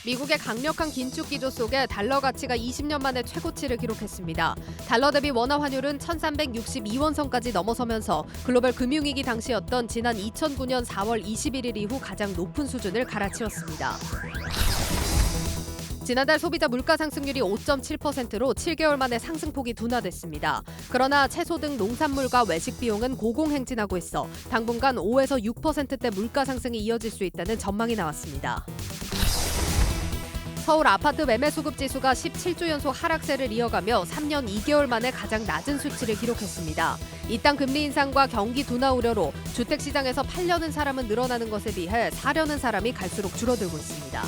미국의 강력한 긴축 기조 속에 달러 가치가 20년 만에 최고치를 기록했습니다. 달러 대비 원화 환율은 1362원 선까지 넘어서면서 글로벌 금융위기 당시였던 지난 2009년 4월 21일 이후 가장 높은 수준을 갈아치웠습니다. 지난달 소비자 물가 상승률이 5.7%로 7개월 만에 상승폭이 둔화됐습니다. 그러나 채소 등 농산물과 외식 비용은 고공행진하고 있어 당분간 5에서 6%대 물가 상승이 이어질 수 있다는 전망이 나왔습니다. 서울 아파트 매매 수급 지수가 17주 연속 하락세를 이어가며 3년 2개월 만에 가장 낮은 수치를 기록했습니다. 이 땅 금리 인상과 경기 둔화 우려로 주택 시장에서 팔려는 사람은 늘어나는 것에 비해 사려는 사람이 갈수록 줄어들고 있습니다.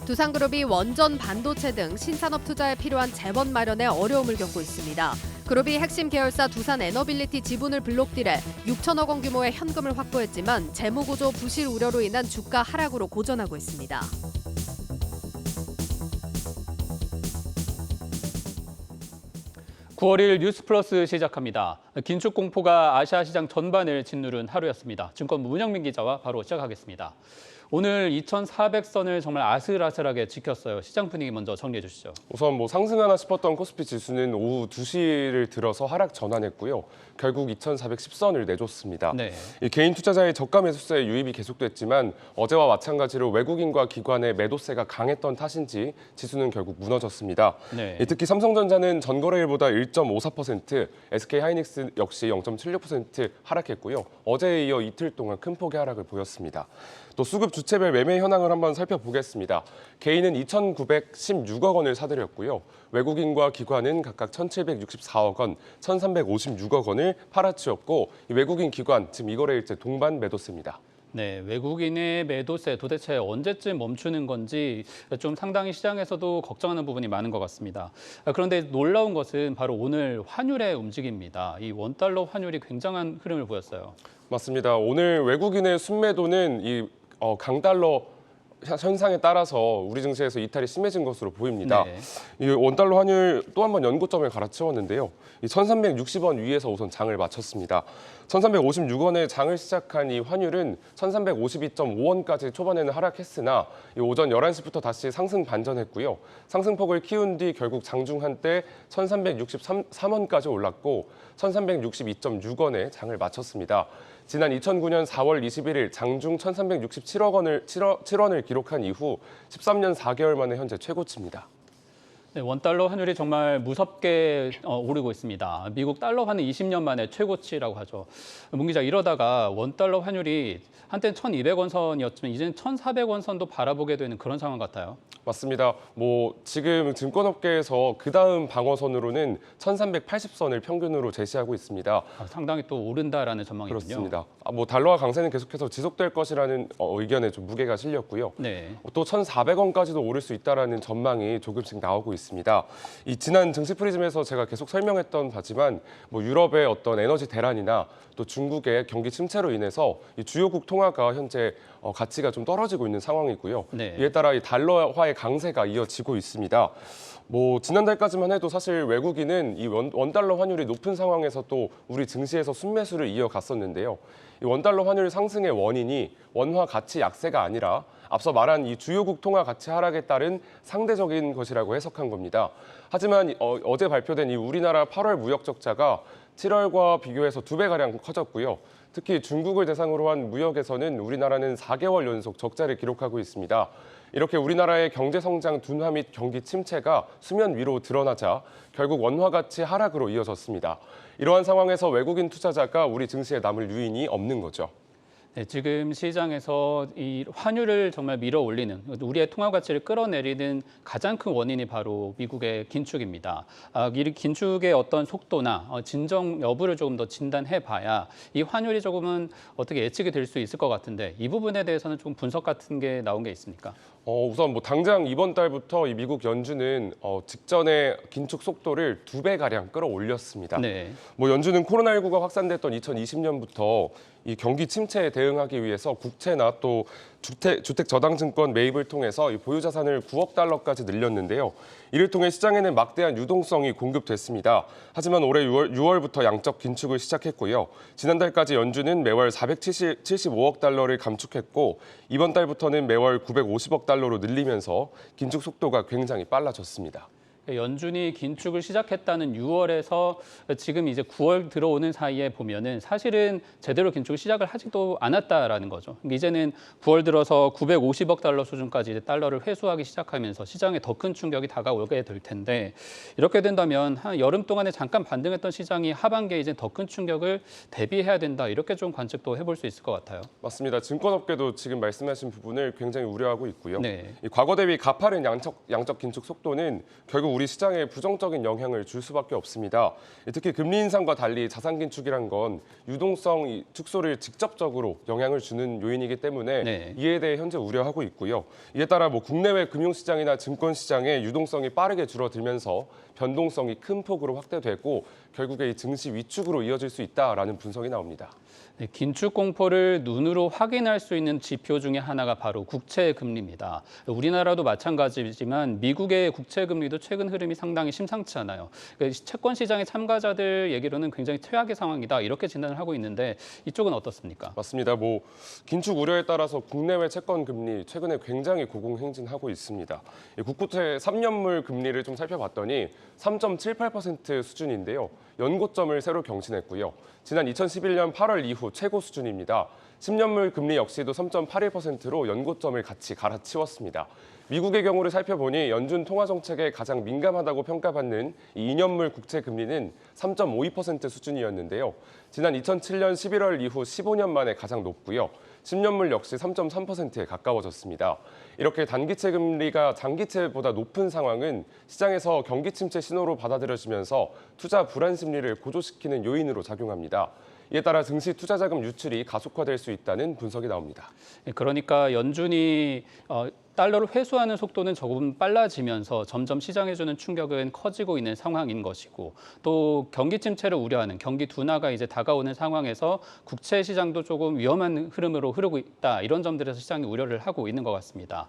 두산그룹이 원전, 반도체 등 신산업 투자에 필요한 재원 마련에 어려움을 겪고 있습니다. 그룹이 핵심 계열사 두산에너빌리티 지분을 블록딜해 6천억 원 규모의 현금을 확보했지만 재무구조 부실 우려로 인한 주가 하락으로 고전하고 있습니다. (9월 1일) 뉴스플러스 시작합니다. 긴축 공포가 아시아 시장 전반을 짓누른 하루였습니다. 증권부 문영민 기자와 바로 시작하겠습니다. 오늘 2,400선을 정말 아슬아슬하게 지켰어요. 시장 분위기 먼저 정리해 주시죠. 우선 상승하나 싶었던 코스피 지수는 오후 2시를 들어서 하락 전환했고요. 결국 2,410선을 내줬습니다. 네. 이 개인 투자자의 저가 매수세 유입이 계속됐지만 어제와 마찬가지로 외국인과 기관의 매도세가 강했던 탓인지 지수는 결국 무너졌습니다. 네. 특히 삼성전자는 전거래일보다 1.54%, SK하이닉스 역시 0.76% 하락했고요. 어제에 이어 이틀 동안 큰 폭의 하락을 보였습니다. 또 수급 주체별 매매 현황을 한번 살펴보겠습니다. 개인은 2,916억 원을 사들였고요. 외국인과 기관은 각각 1,764억 원, 1,356억 원을 팔아치웠고 외국인 기관, 지금 이거래일제 동반 매도세입니다. 네, 외국인의 매도세 도대체 언제쯤 멈추는 건지 좀 상당히 시장에서도 걱정하는 부분이 많은 것 같습니다. 그런데 놀라운 것은 바로 오늘 환율의 움직임입니다. 이 원달러 환율이 굉장한 흐름을 보였어요. 맞습니다. 오늘 외국인의 순매도는 이 강달러 현상에 따라서 우리 증시에서 이탈이 심해진 것으로 보입니다. 네. 이 원달러 환율 또 한 번 연고점을 갈아치웠는데요. 이 1,360원 위에서 우선 장을 마쳤습니다. 1,356원에 장을 시작한 이 환율은 1,352.5원까지 초반에는 하락했으나 이 오전 11시부터 다시 상승 반전했고요. 상승폭을 키운 뒤 결국 장중 한때 1,363원까지 올랐고 1,362.6원에 장을 마쳤습니다. 지난 2009년 4월 21일 장중 1,367원을 기록한 이후 13년 4개월 만에 현재 최고치입니다. 네, 원달러 환율이 정말 무섭게 오르고 있습니다. 미국 달러화는 20년 만에 최고치라고 하죠. 문 기자, 이러다가 원달러 환율이 한때는 1,200원 선이었지만 이제는 1,400원 선도 바라보게 되는 그런 상황 같아요. 맞습니다. 지금 증권업계에서 그다음 방어선으로는 1,380선을 평균으로 제시하고 있습니다. 상당히 또 오른다라는 전망이군요. 그렇습니다. 달러화 강세는 계속해서 지속될 것이라는 의견에 좀 무게가 실렸고요. 네. 또 1,400원까지도 오를 수 있다라는 전망이 조금씩 나오고 있습니다. 이 지난 증시 프리즘에서 제가 계속 설명했던 바지만 유럽의 어떤 에너지 대란이나 또 중국의 경기 침체로 인해서 이 주요국 통화가 현재 가치가 좀 떨어지고 있는 상황이고요. 네. 이에 따라 이 달러화의 강세가 이어지고 있습니다. 지난달까지만 해도 사실 외국인은 이 원달러 환율이 높은 상황에서 또 우리 증시에서 순매수를 이어갔었는데요. 이 원달러 환율 상승의 원인이 원화 가치 약세가 아니라 앞서 말한 이 주요국 통화 가치 하락에 따른 상대적인 것이라고 해석한 겁니다. 하지만 어제 발표된 이 우리나라 8월 무역 적자가 7월과 비교해서 2배가량 커졌고요. 특히 중국을 대상으로 한 무역에서는 우리나라는 4개월 연속 적자를 기록하고 있습니다. 이렇게 우리나라의 경제 성장 둔화 및 경기 침체가 수면 위로 드러나자 결국 원화 가치 하락으로 이어졌습니다. 이러한 상황에서 외국인 투자자가 우리 증시에 남을 유인이 없는 거죠. 네, 지금 시장에서 이 환율을 정말 밀어 올리는, 우리의 통화 가치를 끌어내리는 가장 큰 원인이 바로 미국의 긴축입니다. 이 긴축의 어떤 속도나 진정 여부를 조금 더 진단해 봐야 이 환율이 조금은 어떻게 예측이 될 수 있을 것 같은데 이 부분에 대해서는 좀 분석 같은 게 나온 게 있습니까? 우선 당장 이번 달부터 이 미국 연준은 직전의 긴축 속도를 2배가량 끌어올렸습니다. 네. 연준은 코로나19가 확산됐던 2020년부터 이 경기 침체에 대응하기 위해서 국채나 또 주택저당증권 매입을 통해서 이 보유 자산을 9억 달러까지 늘렸는데요. 이를 통해 시장에는 막대한 유동성이 공급됐습니다. 하지만 올해 6월부터 양적 긴축을 시작했고요. 지난달까지 연준은 매월 475억 달러를 감축했고 이번 달부터는 매월 950억 달러로 늘리면서 긴축 속도가 굉장히 빨라졌습니다. 연준이 긴축을 시작했다는 6월에서 지금 이제 9월 들어오는 사이에 보면은 사실은 제대로 긴축을 시작을 하지도 않았다라는 거죠. 이제는 9월 들어서 950억 달러 수준까지 이제 달러를 회수하기 시작하면서 시장에 더 큰 충격이 다가오게 될 텐데 이렇게 된다면 한 여름 동안에 잠깐 반등했던 시장이 하반기에 이제 더 큰 충격을 대비해야 된다 이렇게 좀 관측도 해볼 수 있을 것 같아요. 맞습니다. 증권업계도 지금 말씀하신 부분을 굉장히 우려하고 있고요. 네. 이 과거 대비 가파른 양적 긴축 속도는 결국 우리 시장에 부정적인 영향을 줄 수밖에 없습니다. 특히 금리 인상과 달리 자산 긴축이란 건 유동성 축소를 직접적으로 영향을 주는 요인이기 때문에 네. 이에 대해 현재 우려하고 있고요. 이에 따라 국내외 금융시장이나 증권시장의 유동성이 빠르게 줄어들면서 변동성이 큰 폭으로 확대되고 결국에 이 증시 위축으로 이어질 수 있다라는 분석이 나옵니다. 네, 긴축 공포를 눈으로 확인할 수 있는 지표 중에 하나가 바로 국채 금리입니다. 우리나라도 마찬가지지만 미국의 국채 금리도 최근 흐름이 상당히 심상치 않아요. 채권 시장의 참가자들 얘기로는 굉장히 최악의 상황이다 이렇게 진단을 하고 있는데 이쪽은 어떻습니까? 맞습니다. 긴축 우려에 따라서 국내외 채권 금리 최근에 굉장히 고공행진하고 있습니다. 국고채 3년물 금리를 좀 살펴봤더니 3.78% 수준인데요. 연고점을 새로 경신했고요. 지난 2011년 8월 이후 최고 수준입니다. 10년물 금리 역시도 3.81%로 연고점을 같이 갈아치웠습니다. 미국의 경우를 살펴보니 연준 통화정책에 가장 민감하다고 평가받는 이 2년물 국채 금리는 3.52% 수준이었는데요. 지난 2007년 11월 이후 15년 만에 가장 높고요. 10년물 역시 3.3%에 가까워졌습니다. 이렇게 단기채 금리가 장기채보다 높은 상황은 시장에서 경기 침체 신호로 받아들여지면서 투자 불안 심리를 고조시키는 요인으로 작용합니다. 이에 따라 증시 투자 자금 유출이 가속화될 수 있다는 분석이 나옵니다. 그러니까 연준이 달러를 회수하는 속도는 조금 빨라지면서 점점 시장에 주는 충격은 커지고 있는 상황인 것이고 또 경기 침체를 우려하는 경기 둔화가 이제 다가오는 상황에서 국채 시장도 조금 위험한 흐름으로 흐르고 있다. 이런 점들에서 시장이 우려를 하고 있는 것 같습니다.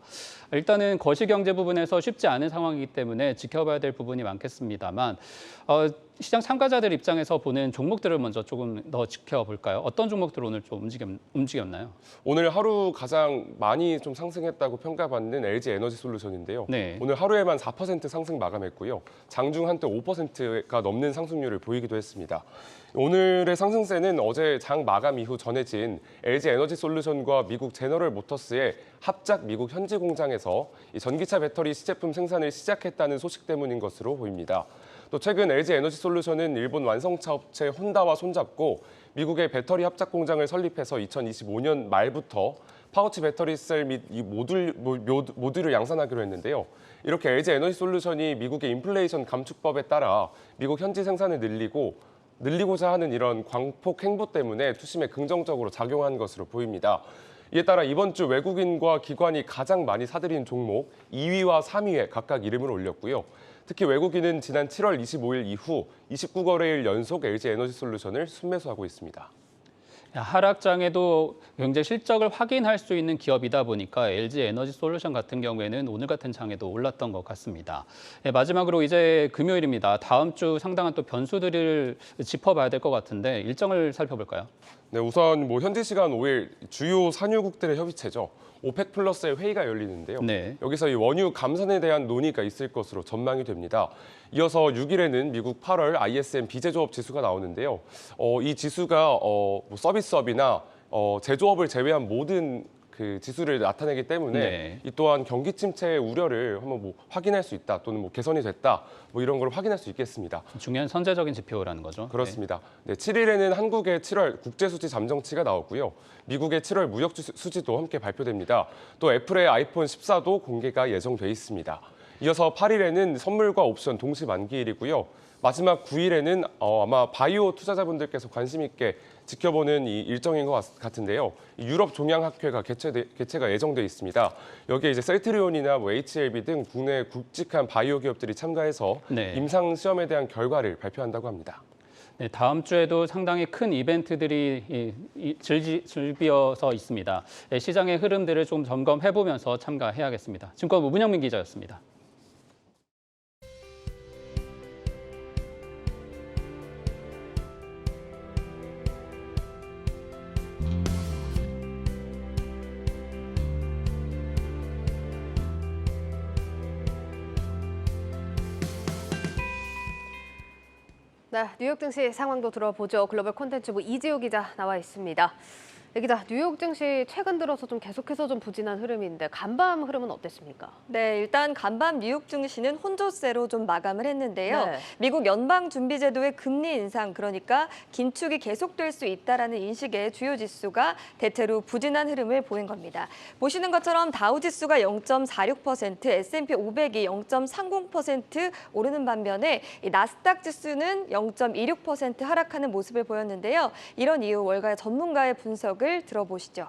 일단은 거시경제 부분에서 쉽지 않은 상황이기 때문에 지켜봐야 될 부분이 많겠습니다만 시장 참가자들 입장에서 보는 종목들을 먼저 조금 더 지켜볼까요? 어떤 종목들 오늘 좀 움직였나요? 오늘 하루 가장 많이 좀 상승했다고 평가받는 LG 에너지 솔루션인데요. 네. 오늘 하루에만 4% 상승 마감했고요. 장중 한때 5%가 넘는 상승률을 보이기도 했습니다. 오늘의 상승세는 어제 장 마감 이후 전해진 LG 에너지 솔루션과 미국 제너럴 모터스의 합작 미국 현지 공장에서 이 전기차 배터리 시제품 생산을 시작했다는 소식 때문인 것으로 보입니다. 또 최근 LG 에너지 솔루션은 일본 완성차 업체 혼다와 손잡고 미국의 배터리 합작 공장을 설립해서 2025년 말부터 파우치 배터리 셀 및 이 모듈을 양산하기로 했는데요. 이렇게 LG 에너지 솔루션이 미국의 인플레이션 감축법에 따라 미국 현지 생산을 늘리고자 하는 이런 광폭 행보 때문에 투심에 긍정적으로 작용한 것으로 보입니다. 이에 따라 이번 주 외국인과 기관이 가장 많이 사들인 종목 2위와 3위에 각각 이름을 올렸고요. 특히 외국인은 지난 7월 25일 이후 29거래일 연속 LG 에너지 솔루션을 순매수하고 있습니다. 하락장에도 굉장히 실적을 확인할 수 있는 기업이다 보니까 LG 에너지 솔루션 같은 경우에는 오늘 같은 장에도 올랐던 것 같습니다. 마지막으로 이제 금요일입니다. 다음 주 상당한 또 변수들을 짚어봐야 될 것 같은데 일정을 살펴볼까요? 네, 우선 현지 시간 5일 주요 산유국들의 협의체죠. 오펙 플러스의 회의가 열리는데요. 네. 여기서 이 원유 감산에 대한 논의가 있을 것으로 전망이 됩니다. 이어서 6일에는 미국 8월 ISM 비제조업 지수가 나오는데요. 이 지수가 서비스업이나 제조업을 제외한 모든 그 지수를 나타내기 때문에 네. 이 또한 경기 침체의 우려를 한번 확인할 수 있다 또는 개선이 됐다 이런 걸 확인할 수 있겠습니다. 중요한 선제적인 지표라는 거죠. 그렇습니다. 네, 7일에는 한국의 7월 국제수지 잠정치가 나오고요. 미국의 7월 무역 수지도 함께 발표됩니다. 또 애플의 아이폰 14도 공개가 예정돼 있습니다. 이어서 8일에는 선물과 옵션 동시 만기일이고요. 마지막 9일에는 아마 바이오 투자자분들께서 관심 있게 지켜보는 이 일정인 것 같은데요. 유럽 종양학회가 개최가 예정돼 있습니다. 여기에 이제 셀트리온이나 HLB 등 국내 굵직한 바이오 기업들이 참가해서 네. 임상 시험에 대한 결과를 발표한다고 합니다. 네, 다음 주에도 상당히 큰 이벤트들이 즐비어서 있습니다. 네, 시장의 흐름들을 좀 점검해보면서 참가해야겠습니다. 증권부 문영민 기자였습니다. 네, 뉴욕 증시 상황도 들어보죠. 글로벌 콘텐츠부 이지우 기자 나와 있습니다. 네, 기자, 뉴욕 증시 최근 들어서 좀 계속해서 좀 부진한 흐름인데 간밤 흐름은 어땠습니까? 네, 일단 간밤 뉴욕 증시는 혼조세로 좀 마감을 했는데요. 네. 미국 연방준비제도의 금리 인상, 그러니까 긴축이 계속될 수 있다라는 인식의 주요 지수가 대체로 부진한 흐름을 보인 겁니다. 보시는 것처럼 다우 지수가 0.46%, S&P 500이 0.30% 오르는 반면에 이 나스닥 지수는 0.26% 하락하는 모습을 보였는데요. 이런 이유 월가 전문가의 분석을 들어보시죠.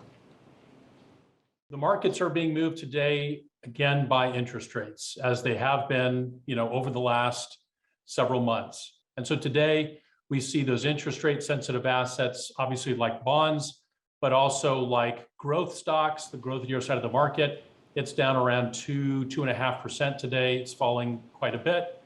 The markets are being moved today again by interest rates, as they have been, over the last several months. And so today we see those interest rate sensitive assets, obviously like bonds, but also like growth stocks, the growth year side of the market. It's down around 2.5% today. It's falling quite a bit.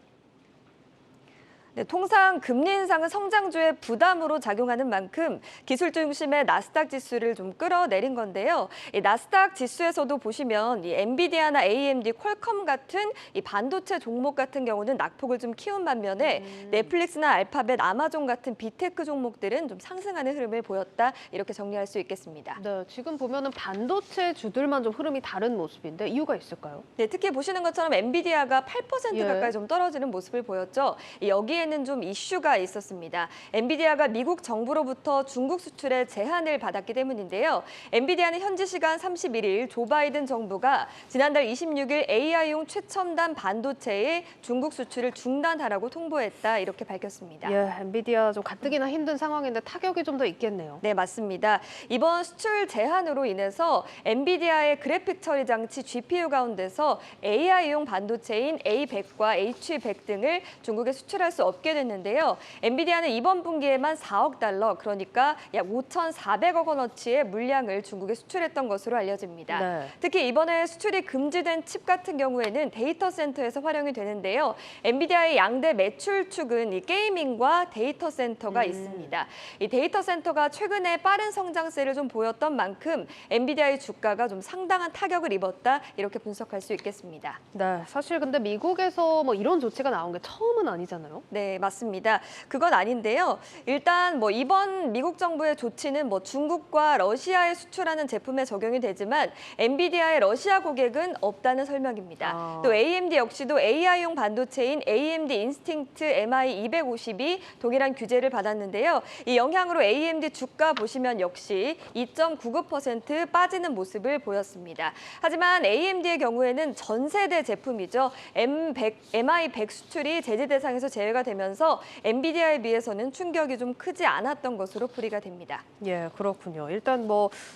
네, 통상 금리 인상은 성장주의 부담으로 작용하는 만큼 기술 중심의 나스닥 지수를 좀 끌어내린 건데요. 이 나스닥 지수에서도 보시면 이 엔비디아나 AMD, 퀄컴 같은 이 반도체 종목 같은 경우는 낙폭을 좀 키운 반면에 넷플릭스나 알파벳, 아마존 같은 빅테크 종목들은 좀 상승하는 흐름을 보였다. 이렇게 정리할 수 있겠습니다. 네, 지금 보면은 반도체 주들만 좀 흐름이 다른 모습인데 이유가 있을까요? 네, 특히 보시는 것처럼 엔비디아가 8% 예. 가까이 좀 떨어지는 모습을 보였죠. 여기에는 좀 이슈가 있었습니다. 엔비디아가 미국 정부로부터 중국 수출에 제한을 받았기 때문인데요. 엔비디아는 현지 시간 31일 조 바이든 정부가 지난달 26일 AI용 최첨단 반도체의 중국 수출을 중단하라고 통보했다. 이렇게 밝혔습니다. 예, 엔비디아 좀 가뜩이나 힘든 상황인데 타격이 좀 더 있겠네요. 네, 맞습니다. 이번 수출 제한으로 인해서 엔비디아의 그래픽 처리 장치 GPU 가운데서 AI용 반도체인 A100과 H100 등을 중국에 수출할 수 없게 됐는데요. 엔비디아는 이번 분기에만 4억 달러, 그러니까 약 5,400억 원어치의 물량을 중국에 수출했던 것으로 알려집니다. 네. 특히 이번에 수출이 금지된 칩 같은 경우에는 데이터 센터에서 활용이 되는데요. 엔비디아의 양대 매출 축은 이 게이밍과 데이터 센터가 있습니다. 이 데이터 센터가 최근에 빠른 성장세를 좀 보였던 만큼 엔비디아의 주가가 좀 상당한 타격을 입었다. 이렇게 분석할 수 있겠습니다. 네, 사실 근데 미국에서 뭐 이런 조치가 나온 게 처음은 아니잖아요. 네, 맞습니다. 그건 아닌데요. 일단 이번 미국 정부의 조치는 중국과 러시아에 수출하는 제품에 적용이 되지만 엔비디아의 러시아 고객은 없다는 설명입니다. 또 AMD 역시도 AI용 반도체인 AMD 인스팅트 MI250이 동일한 규제를 받았는데요. 이 영향으로 AMD 주가 보시면 역시 2.99% 빠지는 모습을 보였습니다. 하지만 AMD의 경우에는 전 세대 제품이죠. MI100 수출이 제재 대상에서 제외가 되면서 엔비디아에 비해서는 충격이 좀 크지 않았던 것으로 풀이가 됩니다. 예, 그렇군요. 일단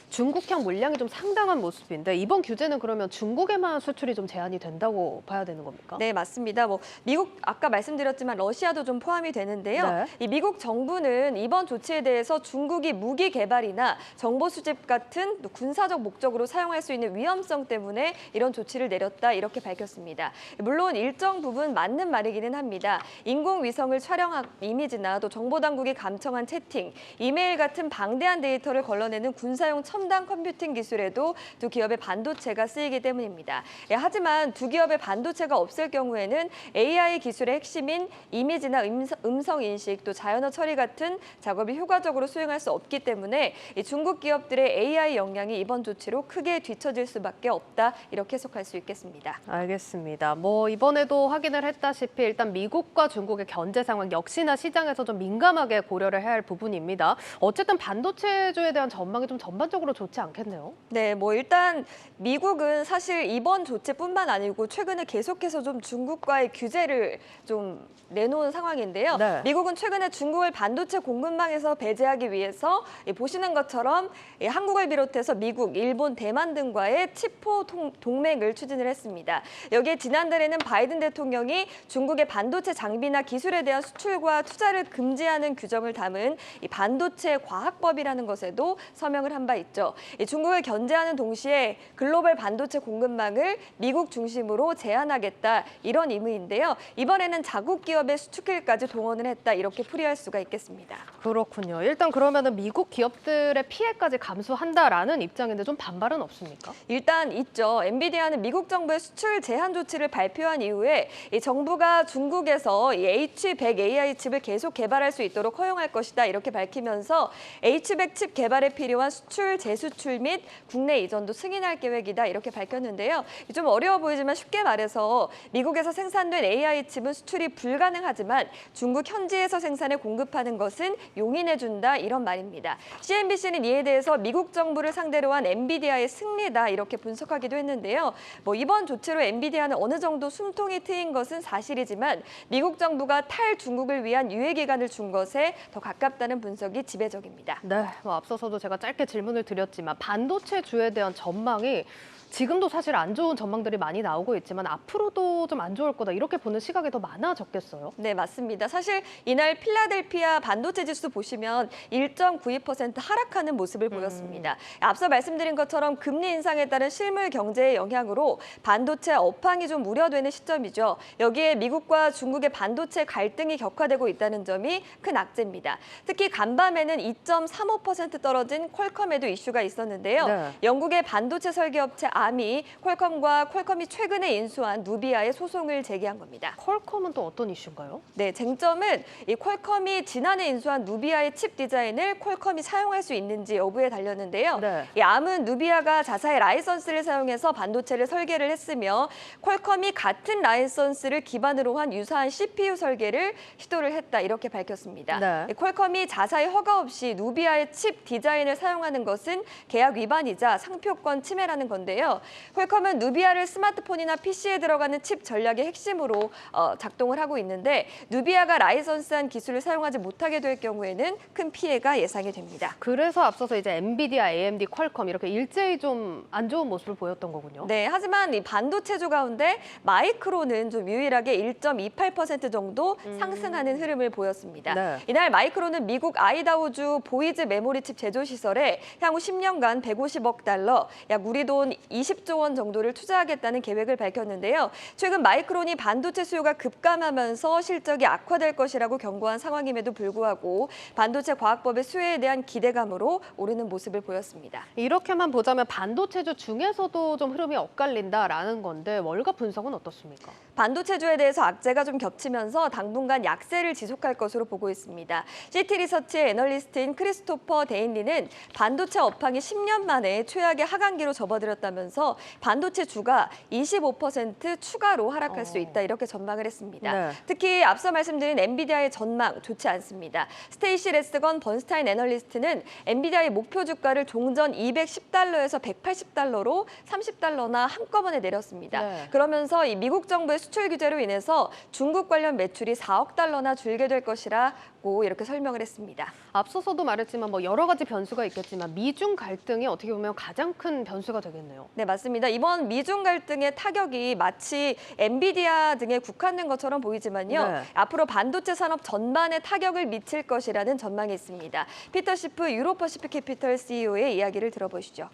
중국향 물량이 좀 상당한 모습인데 이번 규제는 그러면 중국에만 수출이 좀 제한이 된다고 봐야 되는 겁니까? 네, 맞습니다. 미국 아까 말씀드렸지만 러시아도 좀 포함이 되는데요. 네. 이 미국 정부는 이번 조치에 대해서 중국이 무기 개발이나 정보 수집 같은 또 군사적 목적으로 사용할 수 있는 위험성 때문에 이런 조치를 내렸다. 이렇게 밝혔습니다. 물론 일정 부분 맞는 말이기는 합니다. 인공위성을 촬영한 이미지나 또 정보당국이 감청한 채팅, 이메일 같은 방대한 데이터를 걸러내는 군사용 첨단 컴퓨팅 기술에도 두 기업의 반도체가 쓰이기 때문입니다. 하지만 두 기업의 반도체가 없을 경우에는 AI 기술의 핵심인 이미지나 음성 인식, 또 자연어 처리 같은 작업이 효과적으로 수행할 수 없기 때문에 중국 기업들의 AI 역량이 이번 조치로 크게 뒤처질 수밖에 없다. 이렇게 해석할 수 있겠습니다. 알겠습니다. 이번에도 확인을 했다시피 일단 미국과 중국의 견제 상황 역시나 시장에서 좀 민감하게 고려를 해야 할 부분입니다. 어쨌든 반도체주에 대한 전망이 좀 전반적으로 좋지 않겠네요. 네, 일단 미국은 사실 이번 조치뿐만 아니고 최근에 계속해서 좀 중국과의 규제를 좀 내놓은 상황인데요. 네. 미국은 최근에 중국을 반도체 공급망에서 배제하기 위해서 보시는 것처럼 한국을 비롯해서 미국, 일본, 대만 등과의 치포 동맹을 추진을 했습니다. 여기에 지난달에는 바이든 대통령이 중국의 반도체 장비나 기술 기술에 대한 수출과 투자를 금지하는 규정을 담은 이 반도체 과학법이라는 것에도 서명을 한 바 있죠. 이 중국을 견제하는 동시에 글로벌 반도체 공급망을 미국 중심으로 제한하겠다 이런 의미인데요. 이번에는 자국 기업의 수출길까지 동원을 했다 이렇게 풀이할 수가 있겠습니다. 그렇군요. 일단 그러면은 미국 기업들의 피해까지 감수한다라는 입장인데 좀 반발은 없습니까? 일단 있죠. 엔비디아는 미국 정부의 수출 제한 조치를 발표한 이후에 이 정부가 중국에서 이 H100 AI 칩을 계속 개발할 수 있도록 허용할 것이다 이렇게 밝히면서 H100 칩 개발에 필요한 수출, 재수출 및 국내 이전도 승인할 계획이다 이렇게 밝혔는데요. 좀 어려워 보이지만 쉽게 말해서 미국에서 생산된 AI 칩은 수출이 불가능하지만 중국 현지에서 생산해 공급하는 것은 용인해준다 이런 말입니다. CNBC는 이에 대해서 미국 정부를 상대로 한 엔비디아의 승리다 이렇게 분석하기도 했는데요. 이번 조치로 엔비디아는 어느 정도 숨통이 트인 것은 사실이지만 미국 정부가 탈중국을 위한 유예 기간을 준 것에 더 가깝다는 분석이 지배적입니다. 네, 앞서서도 제가 짧게 질문을 드렸지만 반도체주에 대한 전망이 지금도 사실 안 좋은 전망들이 많이 나오고 있지만 앞으로도 좀 안 좋을 거다 이렇게 보는 시각이 더 많아졌겠어요? 네, 맞습니다. 사실 이날 필라델피아 반도체 지수 보시면 1.92% 하락하는 모습을 보였습니다. 앞서 말씀드린 것처럼 금리 인상에 따른 실물 경제의 영향으로 반도체 업황이 좀 우려되는 시점이죠. 여기에 미국과 중국의 반도체 갈등이 격화되고 있다는 점이 큰 악재입니다. 특히 간밤에는 2.35% 떨어진 퀄컴에도 이슈가 있었는데요. 네. 영국의 반도체 설계업체 암이 퀄컴이 최근에 인수한 누비아에 소송을 제기한 겁니다. 퀄컴은 또 어떤 이슈인가요? 네, 쟁점은 이 퀄컴이 지난해 인수한 누비아의 칩 디자인을 퀄컴이 사용할 수 있는지 여부에 달렸는데요. 네. 이 암은 누비아가 자사의 라이선스를 사용해서 반도체를 설계를 했으며 퀄컴이 같은 라이선스를 기반으로 한 유사한 CPU 설계를 시도를 했다 이렇게 밝혔습니다. 네. 이 퀄컴이 자사의 허가 없이 누비아의 칩 디자인을 사용하는 것은 계약 위반이자 상표권 침해라는 건데요. 퀄컴은 누비아를 스마트폰이나 PC에 들어가는 칩 전략의 핵심으로 작동을 하고 있는데 누비아가 라이선스한 기술을 사용하지 못하게 될 경우에는 큰 피해가 예상이 됩니다. 그래서 앞서서 이제 엔비디아, AMD, 퀄컴 이렇게 일제히 좀 안 좋은 모습을 보였던 거군요. 네, 하지만 이 반도체주 가운데 마이크론은 좀 유일하게 1.28% 정도 상승하는 흐름을 보였습니다. 네. 이날 마이크론은 미국 아이다호주 보이즈 메모리칩 제조 시설에 향후 10년간 150억 달러, 약 우리 돈 20조 원 정도를 투자하겠다는 계획을 밝혔는데요. 최근 마이크론이 반도체 수요가 급감하면서 실적이 악화될 것이라고 경고한 상황임에도 불구하고 반도체 과학법의 수혜에 대한 기대감으로 오르는 모습을 보였습니다. 이렇게만 보자면 반도체주 중에서도 좀 흐름이 엇갈린다라는 건데 월가 분석은 어떻습니까? 반도체주에 대해서 악재가 좀 겹치면서 당분간 약세를 지속할 것으로 보고 있습니다. 시티리서치의 애널리스트인 크리스토퍼 데인리는 반도체 업황이 10년 만에 최악의 하강기로 접어들었다면서 반도체주가 25% 추가로 하락할 수 있다 이렇게 전망을 했습니다. 네. 특히 앞서 말씀드린 엔비디아의 전망 좋지 않습니다. 스테이시 레스건 번스타인 애널리스트는 엔비디아의 목표 주가를 종전 210달러에서 180달러로 30달러나 한꺼번에 내렸습니다. 네. 그러면서 이 미국 정부의 수출 규제로 인해서 중국 관련 매출이 4억 달러나 줄게 될 것이라고 이렇게 설명을 했습니다. 앞서서도 말했지만 여러 가지 변수가 있겠지만 미중 갈등이 어떻게 보면 가장 큰 변수가 되겠네요. 네, 맞습니다. 이번 미중 갈등의 타격이 마치 엔비디아 등에 국한된 것처럼 보이지만요. 네. 앞으로 반도체 산업 전반에 타격을 미칠 것이라는 전망이 있습니다. 피터 시프 유로퍼시픽 캐피털 CEO의 이야기를 들어보시죠.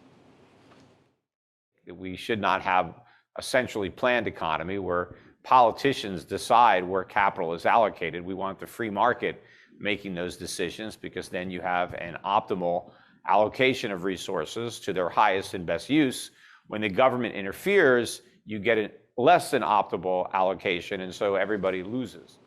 We should not have a centrally planned economy where politicians decide where capital is allocated. We want the free market making those decisions because then you have an optimal allocation of resources to their highest and best use. When the government interferes, you get a less than optimal allocation, and so everybody loses.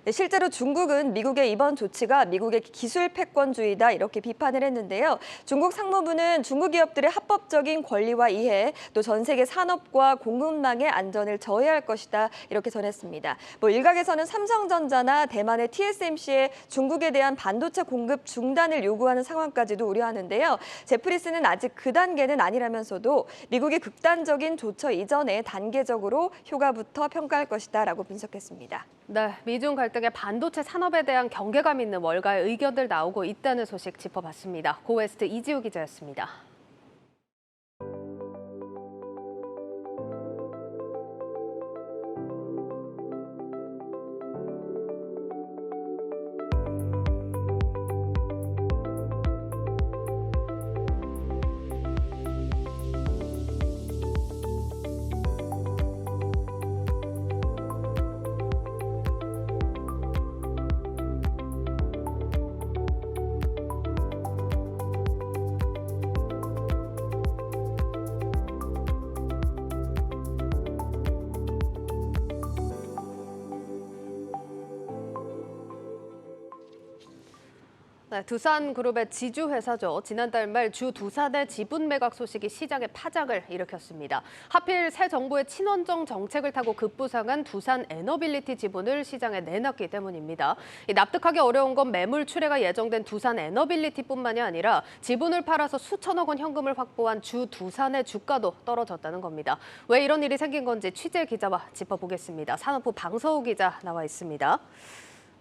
네, 실제로 중국은 미국의 이번 조치가 미국의 기술 패권주의다 이렇게 비판을 했는데요. 중국 상무부는 중국 기업들의 합법적인 권리와 이해, 또 전 세계 산업과 공급망의 안전을 저해할 것이다 이렇게 전했습니다. 일각에서는 삼성전자나 대만의 TSMC의 중국에 대한 반도체 공급 중단을 요구하는 상황까지도 우려하는데요. 제프리스는 아직 그 단계는 아니라면서도 미국의 극단적인 조처 이전에 단계적으로 효과부터 평가할 것이다라고 분석했습니다. 네, 미중 갈등의 반도체 산업에 대한 경계감 있는 월가의 의견들 나오고 있다는 소식 짚어봤습니다. 고웨스트 이지우 기자였습니다. 네, 두산그룹의 지주회사죠. 지난달 말 주 두산의 지분 매각 소식이 시장에 파장을 일으켰습니다. 하필 새 정부의 친원정 정책을 타고 급부상한 두산 에너빌리티 지분을 시장에 내놨기 때문입니다. 납득하기 어려운 건 매물 출회가 예정된 두산 에너빌리티뿐만이 아니라 지분을 팔아서 수천억 원 현금을 확보한 주 두산의 주가도 떨어졌다는 겁니다. 왜 이런 일이 생긴 건지 취재 기자와 짚어보겠습니다. 산업부 방서우 기자 나와 있습니다.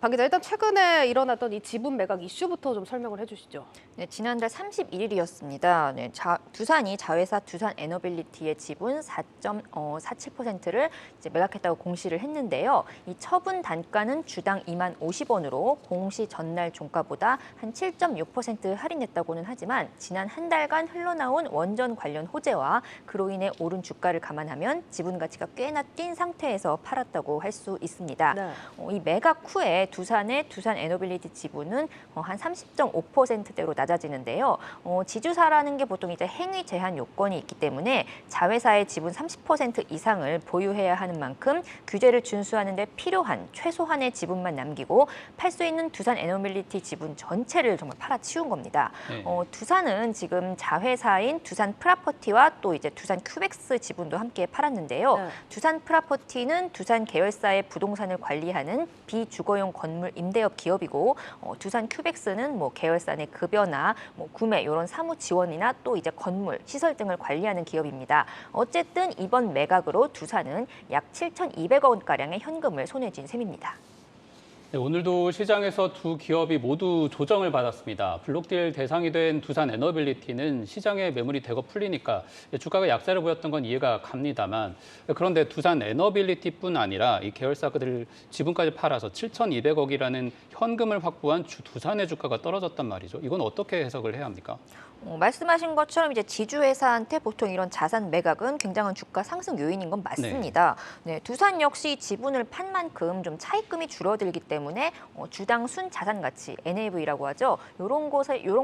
박 기자, 일단 최근에 일어났던 이 지분 매각 이슈부터 좀 설명을 해주시죠. 네, 지난달 31일이었습니다. 네, 두산이 자회사 두산 에너빌리티의 지분 4.47%를 이제 매각했다고 공시를 했는데요. 이 처분 단가는 주당 2만 50원으로 공시 전날 종가보다 한 7.6% 할인했다고는 하지만 지난 한 달간 흘러나온 원전 관련 호재와 그로 인해 오른 주가를 감안하면 지분 가치가 꽤나 뛴 상태에서 팔았다고 할 수 있습니다. 네. 이 매각 후에 두산의 두산 에너빌리티 지분은 한 30.5%대로 낮아지는데요. 지주사라는 게 보통 이제 행위 제한 요건이 있기 때문에 자회사의 지분 30% 이상을 보유해야 하는 만큼 규제를 준수하는 데 필요한 최소한의 지분만 남기고 팔 수 있는 두산 에너빌리티 지분 전체를 정말 팔아치운 겁니다. 네. 두산은 지금 자회사인 두산 프라퍼티와 또 이제 두산 큐벡스 지분도 함께 팔았는데요. 네. 두산 프라퍼티는 두산 계열사의 부동산을 관리하는 비주거용 건물 임대업 기업이고 두산 큐벡스는 뭐 계열사 내 급여나 뭐 구매 이런 사무 지원이나 또 이제 건물 시설 등을 관리하는 기업입니다. 어쨌든 이번 매각으로 두산은 약 7,200억 원 가량의 현금을 손에 쥔 셈입니다. 네, 오늘도 시장에서 두 기업이 모두 조정을 받았습니다. 블록딜 대상이 된 두산 에너빌리티는 시장에 매물이 대거 풀리니까 주가가 약세를 보였던 건 이해가 갑니다만, 그런데 두산 에너빌리티뿐 아니라 이 계열사들 지분까지 팔아서 7,200억이라는 현금을 확보한 두산의 주가가 떨어졌단 말이죠. 이건 어떻게 해석을 해야 합니까? 말씀하신 것처럼 이제 지주회사한테 보통 이런 자산 매각은 굉장한 주가 상승 요인인 건 맞습니다. 네, 두산 역시 지분을 판 만큼 좀 차입금이 줄어들기 때문에 주당 순 자산 가치 NAV라고 하죠. 이런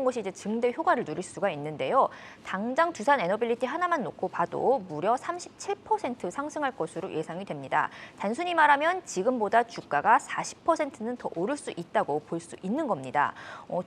것이 이제 증대 효과를 누릴 수가 있는데요. 당장 두산 에너빌리티 하나만 놓고 봐도 무려 37% 상승할 것으로 예상이 됩니다. 단순히 말하면 지금보다 주가가 40%는 더 오를 수 있다고 볼 수 있는 겁니다.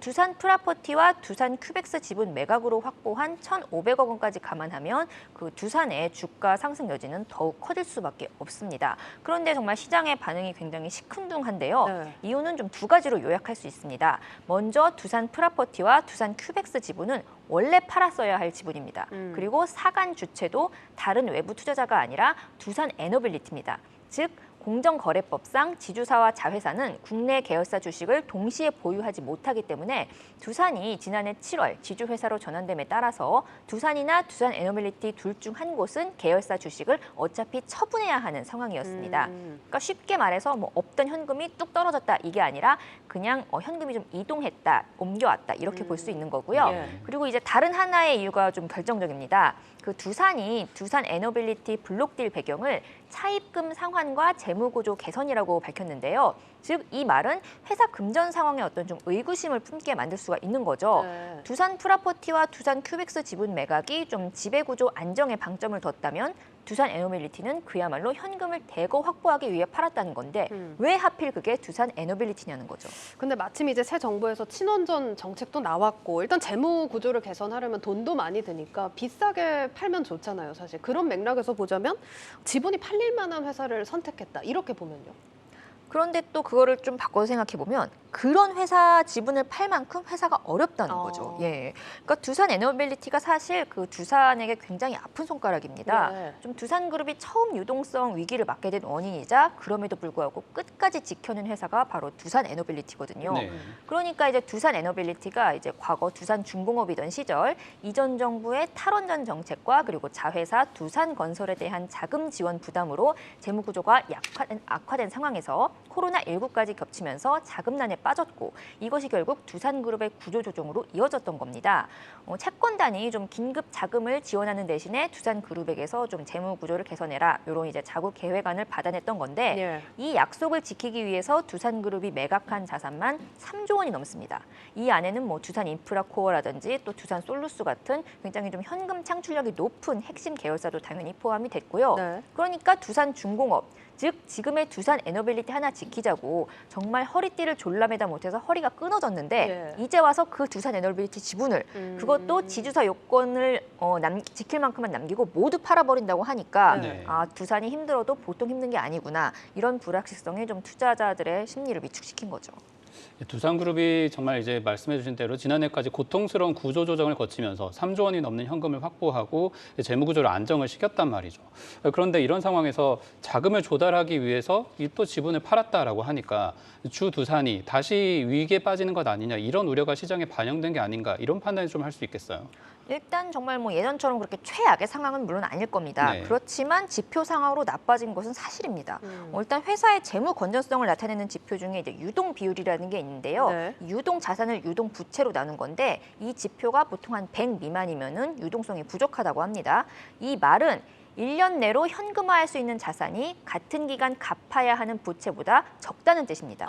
두산 프라퍼티와 두산 큐벡스 지분 매각으로 확보한 1,500억 원까지 감안하면 그 두산의 주가 상승 여지는 더욱 커질 수밖에 없습니다. 그런데 정말 시장의 반응이 굉장히 시큰둥한데요. 네. 이유는 좀 두 가지로 요약할 수 있습니다. 먼저 두산 프라퍼티와 두산 큐벡스 지분은 원래 팔았어야 할 지분입니다. 그리고 사간 주체도 다른 외부 투자자가 아니라 두산 에너빌리티입니다. 즉 공정거래법상 지주사와 자회사는 국내 계열사 주식을 동시에 보유하지 못하기 때문에 두산이 지난해 7월 지주회사로 전환됨에 따라서 두산이나 두산 에너빌리티 둘 중 한 곳은 계열사 주식을 어차피 처분해야 하는 상황이었습니다. 그러니까 쉽게 말해서 뭐 없던 현금이 뚝 떨어졌다 이게 아니라 그냥 현금이 좀 이동했다, 옮겨왔다 이렇게 볼 수 있는 거고요. 예. 그리고 이제 다른 하나의 이유가 좀 결정적입니다. 그 두산이 두산 에너빌리티 블록딜 배경을 차입금 상환과 재무구조 개선이라고 밝혔는데요. 즉 이 말은 회사 금전 상황에 어떤 좀 의구심을 품게 만들 수가 있는 거죠. 네. 두산 프라퍼티와 두산 큐벡스 지분 매각이 좀 지배구조 안정에 방점을 뒀다면 두산 에너빌리티는 그야말로 현금을 대거 확보하기 위해 팔았다는 건데 왜 하필 그게 두산 에너빌리티냐는 거죠. 근데 마침 이제 새 정부에서 친원전 정책도 나왔고 일단 재무 구조를 개선하려면 돈도 많이 드니까 비싸게 팔면 좋잖아요, 사실. 그런 맥락에서 보자면 지분이 팔릴 만한 회사를 선택했다. 이렇게 보면요. 그런데 또 그거를 좀 바꿔서 생각해 보면 그런 회사 지분을 팔 만큼 회사가 어렵다는 거죠. 예. 그러니까 두산 에너빌리티가 사실 그 두산에게 굉장히 아픈 손가락입니다. 네. 좀 두산그룹이 처음 유동성 위기를 맞게 된 원인이자 그럼에도 불구하고 끝까지 지켜낸 회사가 바로 두산 에너빌리티거든요. 네. 그러니까 이제 두산 에너빌리티가 이제 과거 두산중공업이던 시절 이전 정부의 탈원전 정책과 그리고 자회사 두산건설에 대한 자금 지원 부담으로 재무 구조가 악화된 상황에서 코로나19까지 겹치면서 자금난에 빠졌고 이것이 결국 두산그룹의 구조조정으로 이어졌던 겁니다. 채권단이 좀 긴급 자금을 지원하는 대신에 두산그룹에게서 좀 재무 구조를 개선해라 이런 이제 자구 계획안을 받아냈던 건데 예. 이 약속을 지키기 위해서 두산그룹이 매각한 자산만 3조 원이 넘습니다. 이 안에는 뭐 두산인프라코어라든지 또 두산솔루스 같은 굉장히 좀 현금 창출력이 높은 핵심 계열사도 당연히 포함이 됐고요. 네. 그러니까 두산중공업, 즉 지금의 두산 에너빌리티 하나 지키자고 정말 허리띠를 졸라매다 못해서 허리가 끊어졌는데 이제 와서 그 두산 에너빌리티 지분을 그것도 지주사 요건을 지킬 만큼만 남기고 모두 팔아버린다고 하니까 네. 아, 두산이 힘들어도 보통 힘든 게 아니구나. 이런 불확실성이 좀 투자자들의 심리를 위축시킨 거죠. 두산그룹이 정말 이제 말씀해주신 대로 지난해까지 고통스러운 구조 조정을 거치면서 3조 원이 넘는 현금을 확보하고 재무 구조를 안정을 시켰단 말이죠. 그런데 이런 상황에서 자금을 조달하기 위해서 이 또 지분을 팔았다라고 하니까 주 두산이 다시 위기에 빠지는 것 아니냐 이런 우려가 시장에 반영된 게 아닌가 이런 판단을 좀 할 수 있겠어요. 일단 정말 뭐 예전처럼 그렇게 최악의 상황은 물론 아닐 겁니다. 네. 그렇지만 지표 상으로 나빠진 것은 사실입니다. 일단 회사의 재무 건전성을 나타내는 지표 중에 이제 유동 비율이라는 게 있는데요. 네. 유동 자산을 유동 부채로 나눈 건데 이 지표가 보통 한 100 미만이면은 유동성이 부족하다고 합니다. 이 말은 1년 내로 현금화할 수 있는 자산이 같은 기간 갚아야 하는 부채보다 적다는 뜻입니다.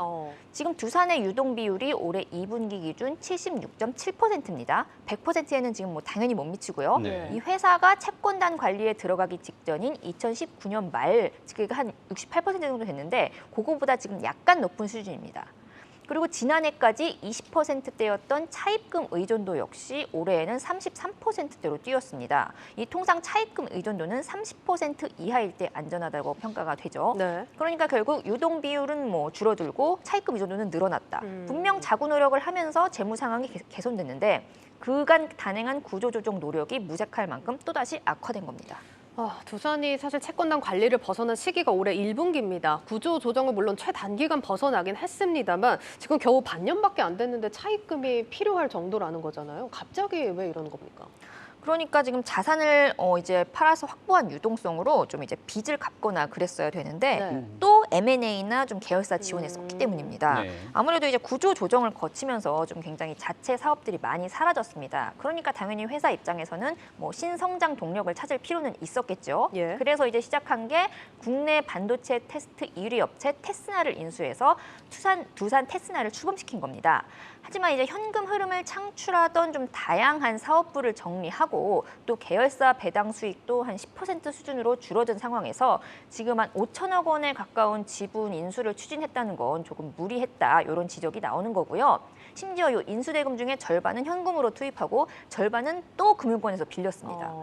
지금 두산의 유동 비율이 올해 2분기 기준 76.7%입니다. 100%에는 지금 뭐 당연히 못 미치고요. 네. 이 회사가 채권단 관리에 들어가기 직전인 2019년 말, 즉 한 68% 정도 됐는데 그거보다 지금 약간 높은 수준입니다. 그리고 지난해까지 20%대였던 차입금 의존도 역시 올해에는 33%대로 뛰었습니다. 이 통상 차입금 의존도는 30% 이하일 때 안전하다고 평가가 되죠. 네. 그러니까 결국 유동 비율은 뭐 줄어들고 차입금 의존도는 늘어났다. 분명 자구 노력을 하면서 재무 상황이 개선됐는데 그간 단행한 구조조정 노력이 무색할 만큼 또다시 악화된 겁니다. 두산이 사실 채권단 관리를 벗어난 시기가 올해 1분기입니다. 구조 조정을 물론 최단기간 벗어나긴 했습니다만 지금 겨우 반년밖에 안 됐는데 차입금이 필요할 정도라는 거잖아요. 갑자기 왜 이러는 겁니까? 그러니까 지금 자산을 이제 팔아서 확보한 유동성으로 좀 이제 빚을 갚거나 그랬어야 되는데 또 M&A나 좀 계열사 지원했었기 때문입니다. 네. 아무래도 이제 구조 조정을 거치면서 좀 굉장히 자체 사업들이 많이 사라졌습니다. 그러니까 당연히 회사 입장에서는 뭐 신성장 동력을 찾을 필요는 있었겠죠. 예. 그래서 이제 시작한 게 국내 반도체 테스트 1위 업체 테스나를 인수해서 두산 테스나를 출범시킨 겁니다. 하지만 이제 현금 흐름을 창출하던 좀 다양한 사업부를 정리하고 또 계열사 배당 수익도 한 10% 수준으로 줄어든 상황에서 지금 한 5천억 원에 가까운 지분 인수를 추진했다는 건 조금 무리했다 이런 지적이 나오는 거고요. 심지어 이 인수대금 중에 절반은 현금으로 투입하고 절반은 또 금융권에서 빌렸습니다.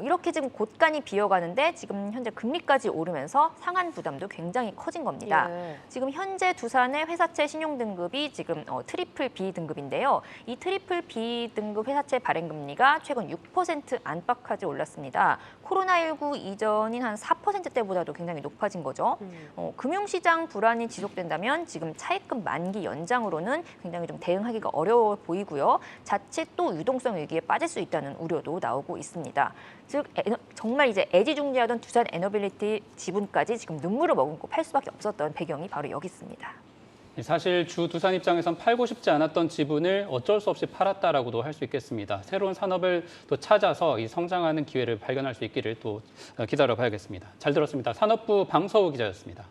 이렇게 지금 곳간이 비어가는데 지금 현재 금리까지 오르면서 상한 부담도 굉장히 커진 겁니다. 지금 현재 두산의 회사채 신용등급이 지금 트리플 B 등급인데요. 이 트리플 B 등급 회사채 발행금리가 최근 6% 안팎까지 올랐습니다. 코로나19 이전인 한 4%대보다도 굉장히 높아진 거죠. 금융시장 불안이 지속된다면 지금 차입금 만기 연장으로는 굉장히 좀 대응하기가 어려워 보이고요. 자칫 또 유동성 위기에 빠질 수 있다는 우려도 나오고 있습니다. 즉 정말 이제 애지중지하던 두산 에너빌리티 지분까지 지금 눈물을 머금고 팔 수밖에 없었던 배경이 바로 여기 있습니다. 사실 주 두산 입장에선 팔고 싶지 않았던 지분을 어쩔 수 없이 팔았다라고도 할 수 있겠습니다. 새로운 산업을 또 찾아서 이 성장하는 기회를 발견할 수 있기를 또 기다려봐야겠습니다. 잘 들었습니다. 산업부 방서우 기자였습니다.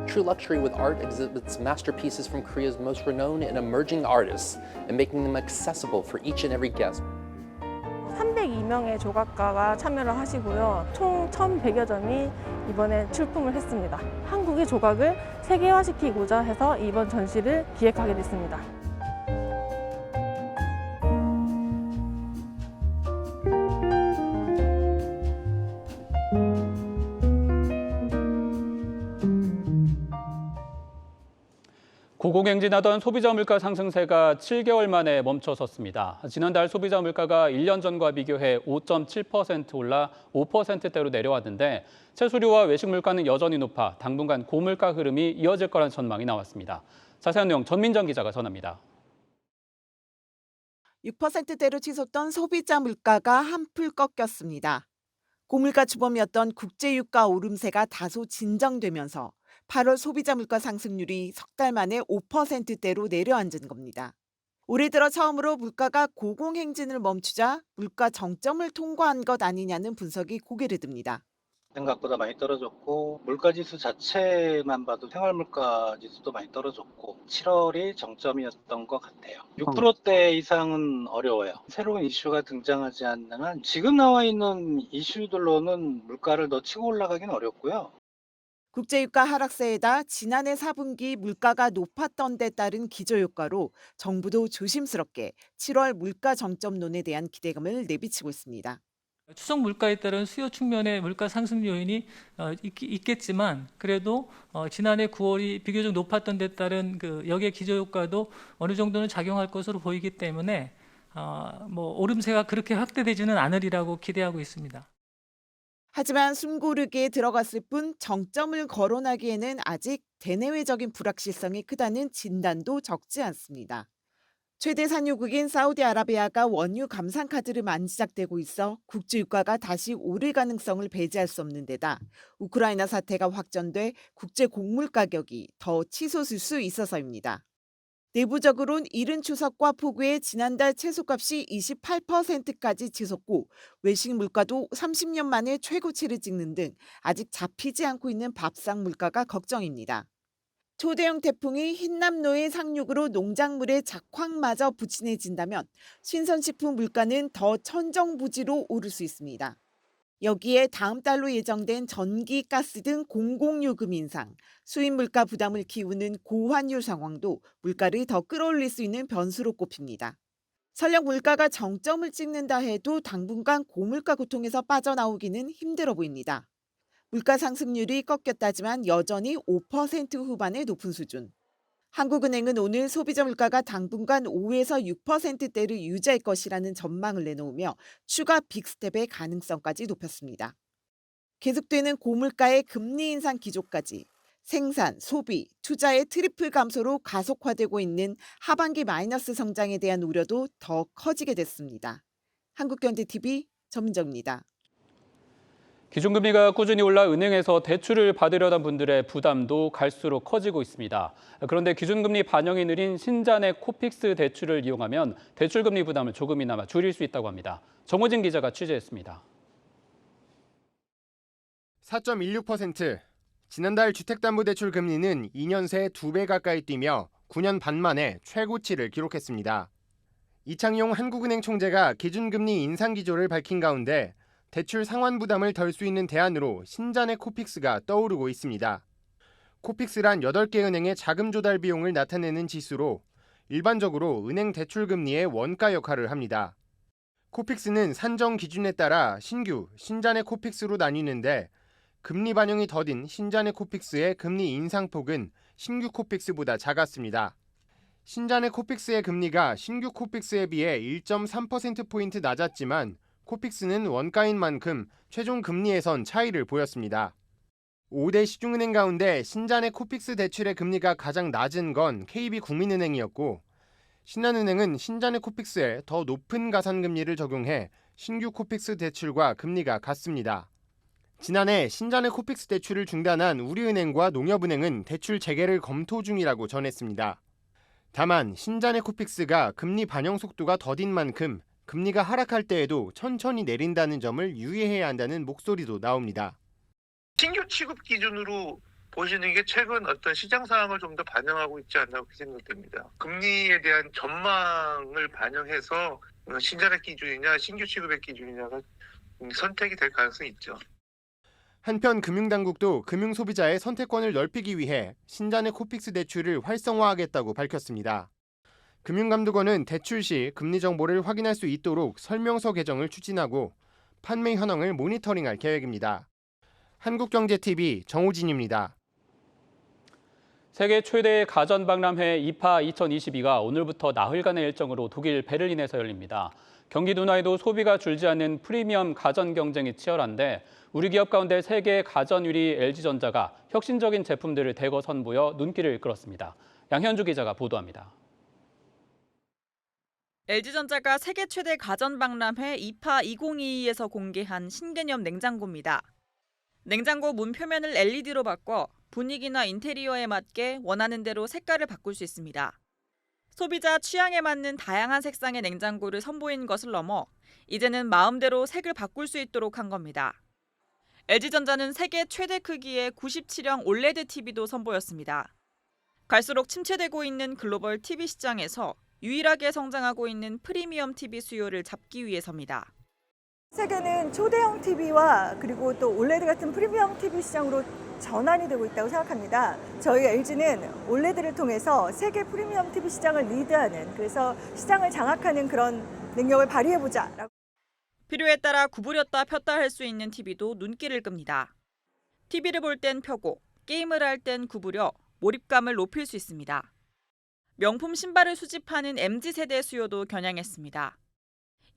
True Luxury with Art exhibits masterpieces from Korea's most renowned and emerging artists and making them accessible for each and every guest. 302명의 조각가가 참여를 하시고요. 총 1,100여 점이 이번에 출품을 했습니다. 한국의 조각을 세계화시키고자 해서 이번 전시를 기획하게 됐습니다. 고공행진하던 소비자 물가 상승세가 7개월 만에 멈춰섰습니다. 지난달 소비자 물가가 1년 전과 비교해 5.7% 올라 5%대로 내려왔는데 채소류와 외식 물가는 여전히 높아 당분간 고물가 흐름이 이어질 거란 전망이 나왔습니다. 자세한 내용 전민정 기자가 전합니다. 6%대로 치솟던 소비자 물가가 한풀 꺾였습니다. 고물가 주범이었던 국제유가 오름세가 다소 진정되면서 8월 소비자 물가 상승률이 석 달 만에 5%대로 내려앉은 겁니다. 올해 들어 처음으로 물가가 고공행진을 멈추자 물가 정점을 통과한 것 아니냐는 분석이 고개를 듭니다. 생각보다 많이 떨어졌고 물가지수 자체만 봐도 생활물가 지수도 많이 떨어졌고 7월이 정점이었던 것 같아요. 6%대 이상은 어려워요. 새로운 이슈가 등장하지 않는 한 지금 나와 있는 이슈들로는 물가를 더 치고 올라가긴 어렵고요. 국제유가 하락세에다 지난해 4분기 물가가 높았던 데 따른 기저효과로 정부도 조심스럽게 7월 물가 정점론에 대한 기대감을 내비치고 있습니다. 추석 물가에 따른 수요 측면의 물가 상승 요인이 있겠지만 그래도 지난해 9월이 비교적 높았던 데 따른 역의 기저효과도 어느 정도는 작용할 것으로 보이기 때문에 오름세가 그렇게 확대되지는 않으리라고 기대하고 있습니다. 하지만 숨고르기에 들어갔을 뿐 정점을 거론하기에는 아직 대내외적인 불확실성이 크다는 진단도 적지 않습니다. 최대 산유국인 사우디아라비아가 원유 감산 카드를 만지작대고 있어 국제유가가 다시 오를 가능성을 배제할 수 없는 데다 우크라이나 사태가 확전돼 국제 곡물 가격이 더 치솟을 수 있어서입니다. 내부적으로는 이른 추석과 폭우에 지난달 채소값이 28%까지 치솟고 외식 물가도 30년 만에 최고치를 찍는 등 아직 잡히지 않고 있는 밥상 물가가 걱정입니다. 초대형 태풍이 흰남노의 상륙으로 농작물의 작황마저 부진해진다면 신선식품 물가는 더 천정부지로 오를 수 있습니다. 여기에 다음 달로 예정된 전기, 가스 등 공공요금 인상, 수입 물가 부담을 키우는 고환율 상황도 물가를 더 끌어올릴 수 있는 변수로 꼽힙니다. 설령 물가가 정점을 찍는다 해도 당분간 고물가 고통에서 빠져나오기는 힘들어 보입니다. 물가 상승률이 꺾였다지만 여전히 5% 후반의 높은 수준. 한국은행은 오늘 소비자 물가가 당분간 5에서 6%대를 유지할 것이라는 전망을 내놓으며 추가 빅스텝의 가능성까지 높였습니다. 계속되는 고물가의 금리 인상 기조까지 생산, 소비, 투자의 트리플 감소로 가속화되고 있는 하반기 마이너스 성장에 대한 우려도 더 커지게 됐습니다. 한국경제TV 전민정입니다. 기준금리가 꾸준히 올라 은행에서 대출을 받으려던 분들의 부담도 갈수록 커지고 있습니다. 그런데 기준금리 반영이 느린 신잔의 코픽스 대출을 이용하면 대출금리 부담을 조금이나마 줄일 수 있다고 합니다. 정호진 기자가 취재했습니다. 4.16%. 지난달 주택담보대출 금리는 2년 새 2배 가까이 뛰며 9년 반 만에 최고치를 기록했습니다. 이창용 한국은행 총재가 기준금리 인상 기조를 밝힌 가운데 대출 상환 부담을 덜 수 있는 대안으로 신잔의 코픽스가 떠오르고 있습니다. 코픽스란 8개 은행의 자금 조달 비용을 나타내는 지수로 일반적으로 은행 대출 금리의 원가 역할을 합니다. 코픽스는 산정 기준에 따라 신규, 신잔의 코픽스로 나뉘는데 금리 반영이 더딘 신잔의 코픽스의 금리 인상폭은 신규 코픽스보다 작았습니다. 신잔의 코픽스의 금리가 신규 코픽스에 비해 1.3%포인트 낮았지만 코픽스는 원가인 만큼 최종 금리에선 차이를 보였습니다. 5대 시중은행 가운데 신잔의 코픽스 대출의 금리가 가장 낮은 건 KB국민은행이었고 신한은행은 신잔의 코픽스에 더 높은 가산금리를 적용해 신규 코픽스 대출과 금리가 같습니다. 지난해 신잔의 코픽스 대출을 중단한 우리은행과 농협은행은 대출 재개를 검토 중이라고 전했습니다. 다만 신잔의 코픽스가 금리 반영 속도가 더딘 만큼 금리가 하락할 때에도 천천히 내린다는 점을 유의해야 한다는 목소리도 나옵니다. 신규 취급 기준으로 보시는 게 최근 어떤 시장 상황을 좀 더 반영하고 있지 않나 그렇게 생각됩니다. 금리에 대한 전망을 반영해서 신자의 기준이냐 신규 취급의 기준이냐가 선택이 될 가능성이 있죠. 한편 금융당국도 금융소비자의 선택권을 넓히기 위해 신잔의 코픽스 대출을 활성화하겠다고 밝혔습니다. 금융감독원은 대출 시 금리 정보를 확인할 수 있도록 설명서 개정을 추진하고 판매 현황을 모니터링할 계획입니다. 한국경제TV 정호진입니다. 세계 최대 가전 박람회 이파 2022가 오늘부터 나흘간의 일정으로 독일 베를린에서 열립니다. 경기 둔화에도 소비가 줄지 않는 프리미엄 가전 경쟁이 치열한데 우리 기업 가운데 세계 가전 1위 LG전자가 혁신적인 제품들을 대거 선보여 눈길을 끌었습니다. 양현주 기자가 보도합니다. LG전자가 세계 최대 가전 박람회 이파 2022에서 공개한 신개념 냉장고입니다. 냉장고 문 표면을 LED로 바꿔 분위기나 인테리어에 맞게 원하는 대로 색깔을 바꿀 수 있습니다. 소비자 취향에 맞는 다양한 색상의 냉장고를 선보인 것을 넘어 이제는 마음대로 색을 바꿀 수 있도록 한 겁니다. LG전자는 세계 최대 크기의 97형 올레드 TV도 선보였습니다. 갈수록 침체되고 있는 글로벌 TV 시장에서 유일하게 성장하고 있는 프리미엄 TV 수요를 잡기 위해서입니다. 세계는 초대형 TV와 그리고 또 올레드 같은 프리미엄 TV 시장으로 전환이 되고 있다고 생각합니다. 저희 LG는 올레드를 통해서 세계 프리미엄 TV 시장을 리드하는, 그래서 시장을 장악하는 그런 능력을 발휘해보자. 필요에 따라 구부렸다 폈다 할 수 있는 TV도 눈길을 끕니다. TV를 볼 땐 펴고 게임을 할 땐 구부려 몰입감을 높일 수 있습니다. 명품 신발을 수집하는 MZ세대 수요도 겨냥했습니다.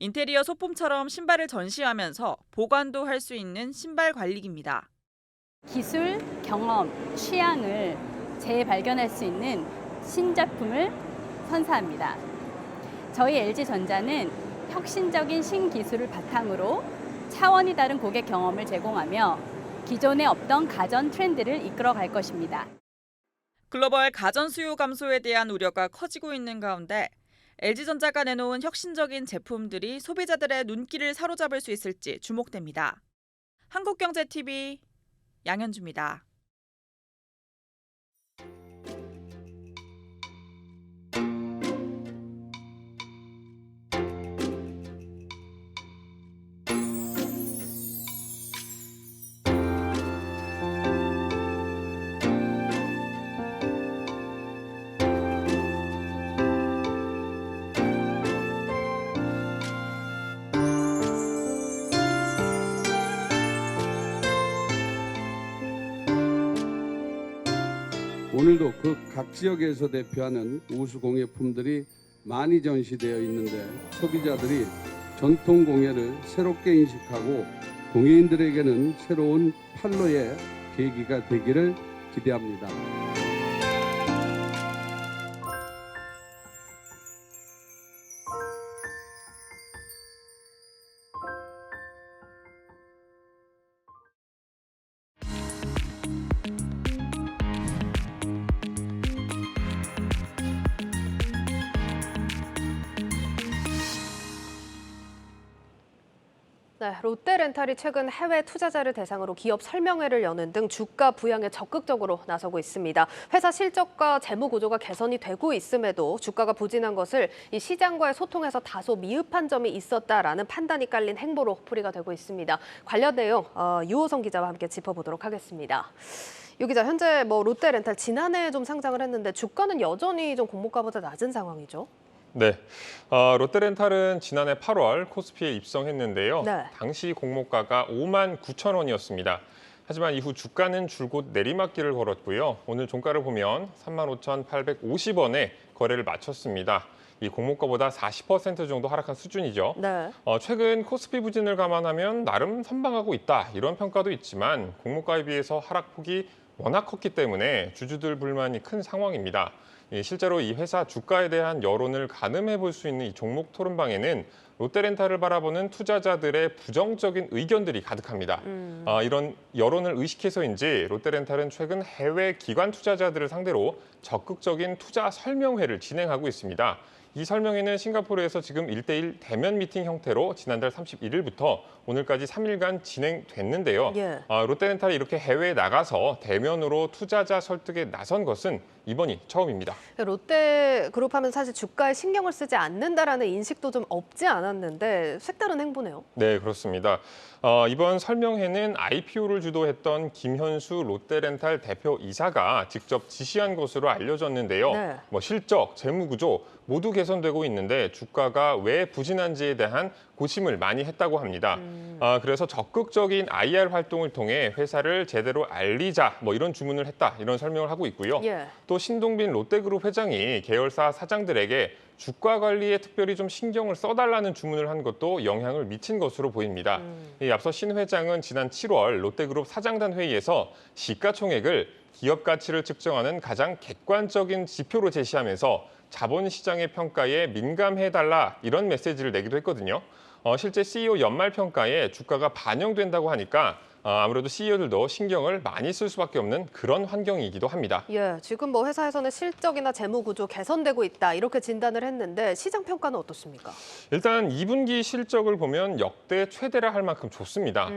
인테리어 소품처럼 신발을 전시하면서 보관도 할 수 있는 신발 관리기입니다. 기술, 경험, 취향을 재발견할 수 있는 신제품을 선사합니다. 저희 LG전자는 혁신적인 신기술을 바탕으로 차원이 다른 고객 경험을 제공하며 기존에 없던 가전 트렌드를 이끌어갈 것입니다. 글로벌 가전 수요 감소에 대한 우려가 커지고 있는 가운데 LG전자가 내놓은 혁신적인 제품들이 소비자들의 눈길을 사로잡을 수 있을지 주목됩니다. 한국경제TV 양현주입니다. 오늘도 그 각 지역에서 대표하는 우수 공예품들이 많이 전시되어 있는데 소비자들이 전통 공예를 새롭게 인식하고 공예인들에게는 새로운 판로의 계기가 되기를 기대합니다. 네, 롯데렌탈이 최근 해외 투자자를 대상으로 기업 설명회를 여는 등 주가 부양에 적극적으로 나서고 있습니다. 회사 실적과 재무 구조가 개선이 되고 있음에도 주가가 부진한 것을 이 시장과의 소통에서 다소 미흡한 점이 있었다라는 판단이 깔린 행보로 풀이가 되고 있습니다. 관련 내용 유호성 기자와 함께 짚어보도록 하겠습니다. 유 기자, 현재 롯데렌탈 지난해 좀 상장을 했는데 주가는 여전히 좀 공모가보다 낮은 상황이죠? 네, 롯데렌탈은 지난해 8월 코스피에 입성했는데요. 네. 당시 공모가가 59,000원이었습니다. 하지만 이후 주가는 줄곧 내리막길을 걸었고요. 오늘 종가를 보면 35,850원에 거래를 마쳤습니다. 이 공모가보다 40% 정도 하락한 수준이죠. 네. 최근 코스피 부진을 감안하면 나름 선방하고 있다 이런 평가도 있지만 공모가에 비해서 하락폭이 워낙 컸기 때문에 주주들 불만이 큰 상황입니다. 실제로 이 회사 주가에 대한 여론을 가늠해 볼 수 있는 이 종목 토론방에는 롯데렌탈을 바라보는 투자자들의 부정적인 의견들이 가득합니다. 이런 여론을 의식해서인지 롯데렌탈은 최근 해외 기관 투자자들을 상대로 적극적인 투자 설명회를 진행하고 있습니다. 이 설명회는 싱가포르에서 지금 1대1 대면 미팅 형태로 지난달 31일부터 오늘까지 3일간 진행됐는데요. 예. 롯데렌탈이 이렇게 해외에 나가서 대면으로 투자자 설득에 나선 것은 이번이 처음입니다. 롯데그룹 하면 사실 주가에 신경을 쓰지 않는다라는 인식도 좀 없지 않았는데 색다른 행보네요. 네, 그렇습니다. 이번 설명회는 IPO를 주도했던 김현수 롯데렌탈 대표이사가 직접 지시한 것으로 알려졌는데요. 네. 실적, 재무구조, 모두 개선되고 있는데 주가가 왜 부진한지에 대한 고심을 많이 했다고 합니다. 그래서 적극적인 IR 활동을 통해 회사를 제대로 알리자 뭐 이런 주문을 했다 이런 설명을 하고 있고요. 또 신동빈 롯데그룹 회장이 계열사 사장들에게 주가 관리에 특별히 좀 신경을 써달라는 주문을 한 것도 영향을 미친 것으로 보입니다. 앞서 신 회장은 지난 7월 롯데그룹 사장단 회의에서 시가총액을 기업 가치를 측정하는 가장 객관적인 지표로 제시하면서 자본시장의 평가에 민감해달라 이런 메시지를 내기도 했거든요. 실제 CEO 연말 평가에 주가가 반영된다고 하니까 아무래도 CEO들도 신경을 많이 쓸 수밖에 없는 그런 환경이기도 합니다. 지금 뭐 회사에서는 실적이나 재무 구조 개선되고 있다 이렇게 진단을 했는데 시장 평가는 어떻습니까? 일단 2분기 실적을 보면 역대 최대라 할 만큼 좋습니다.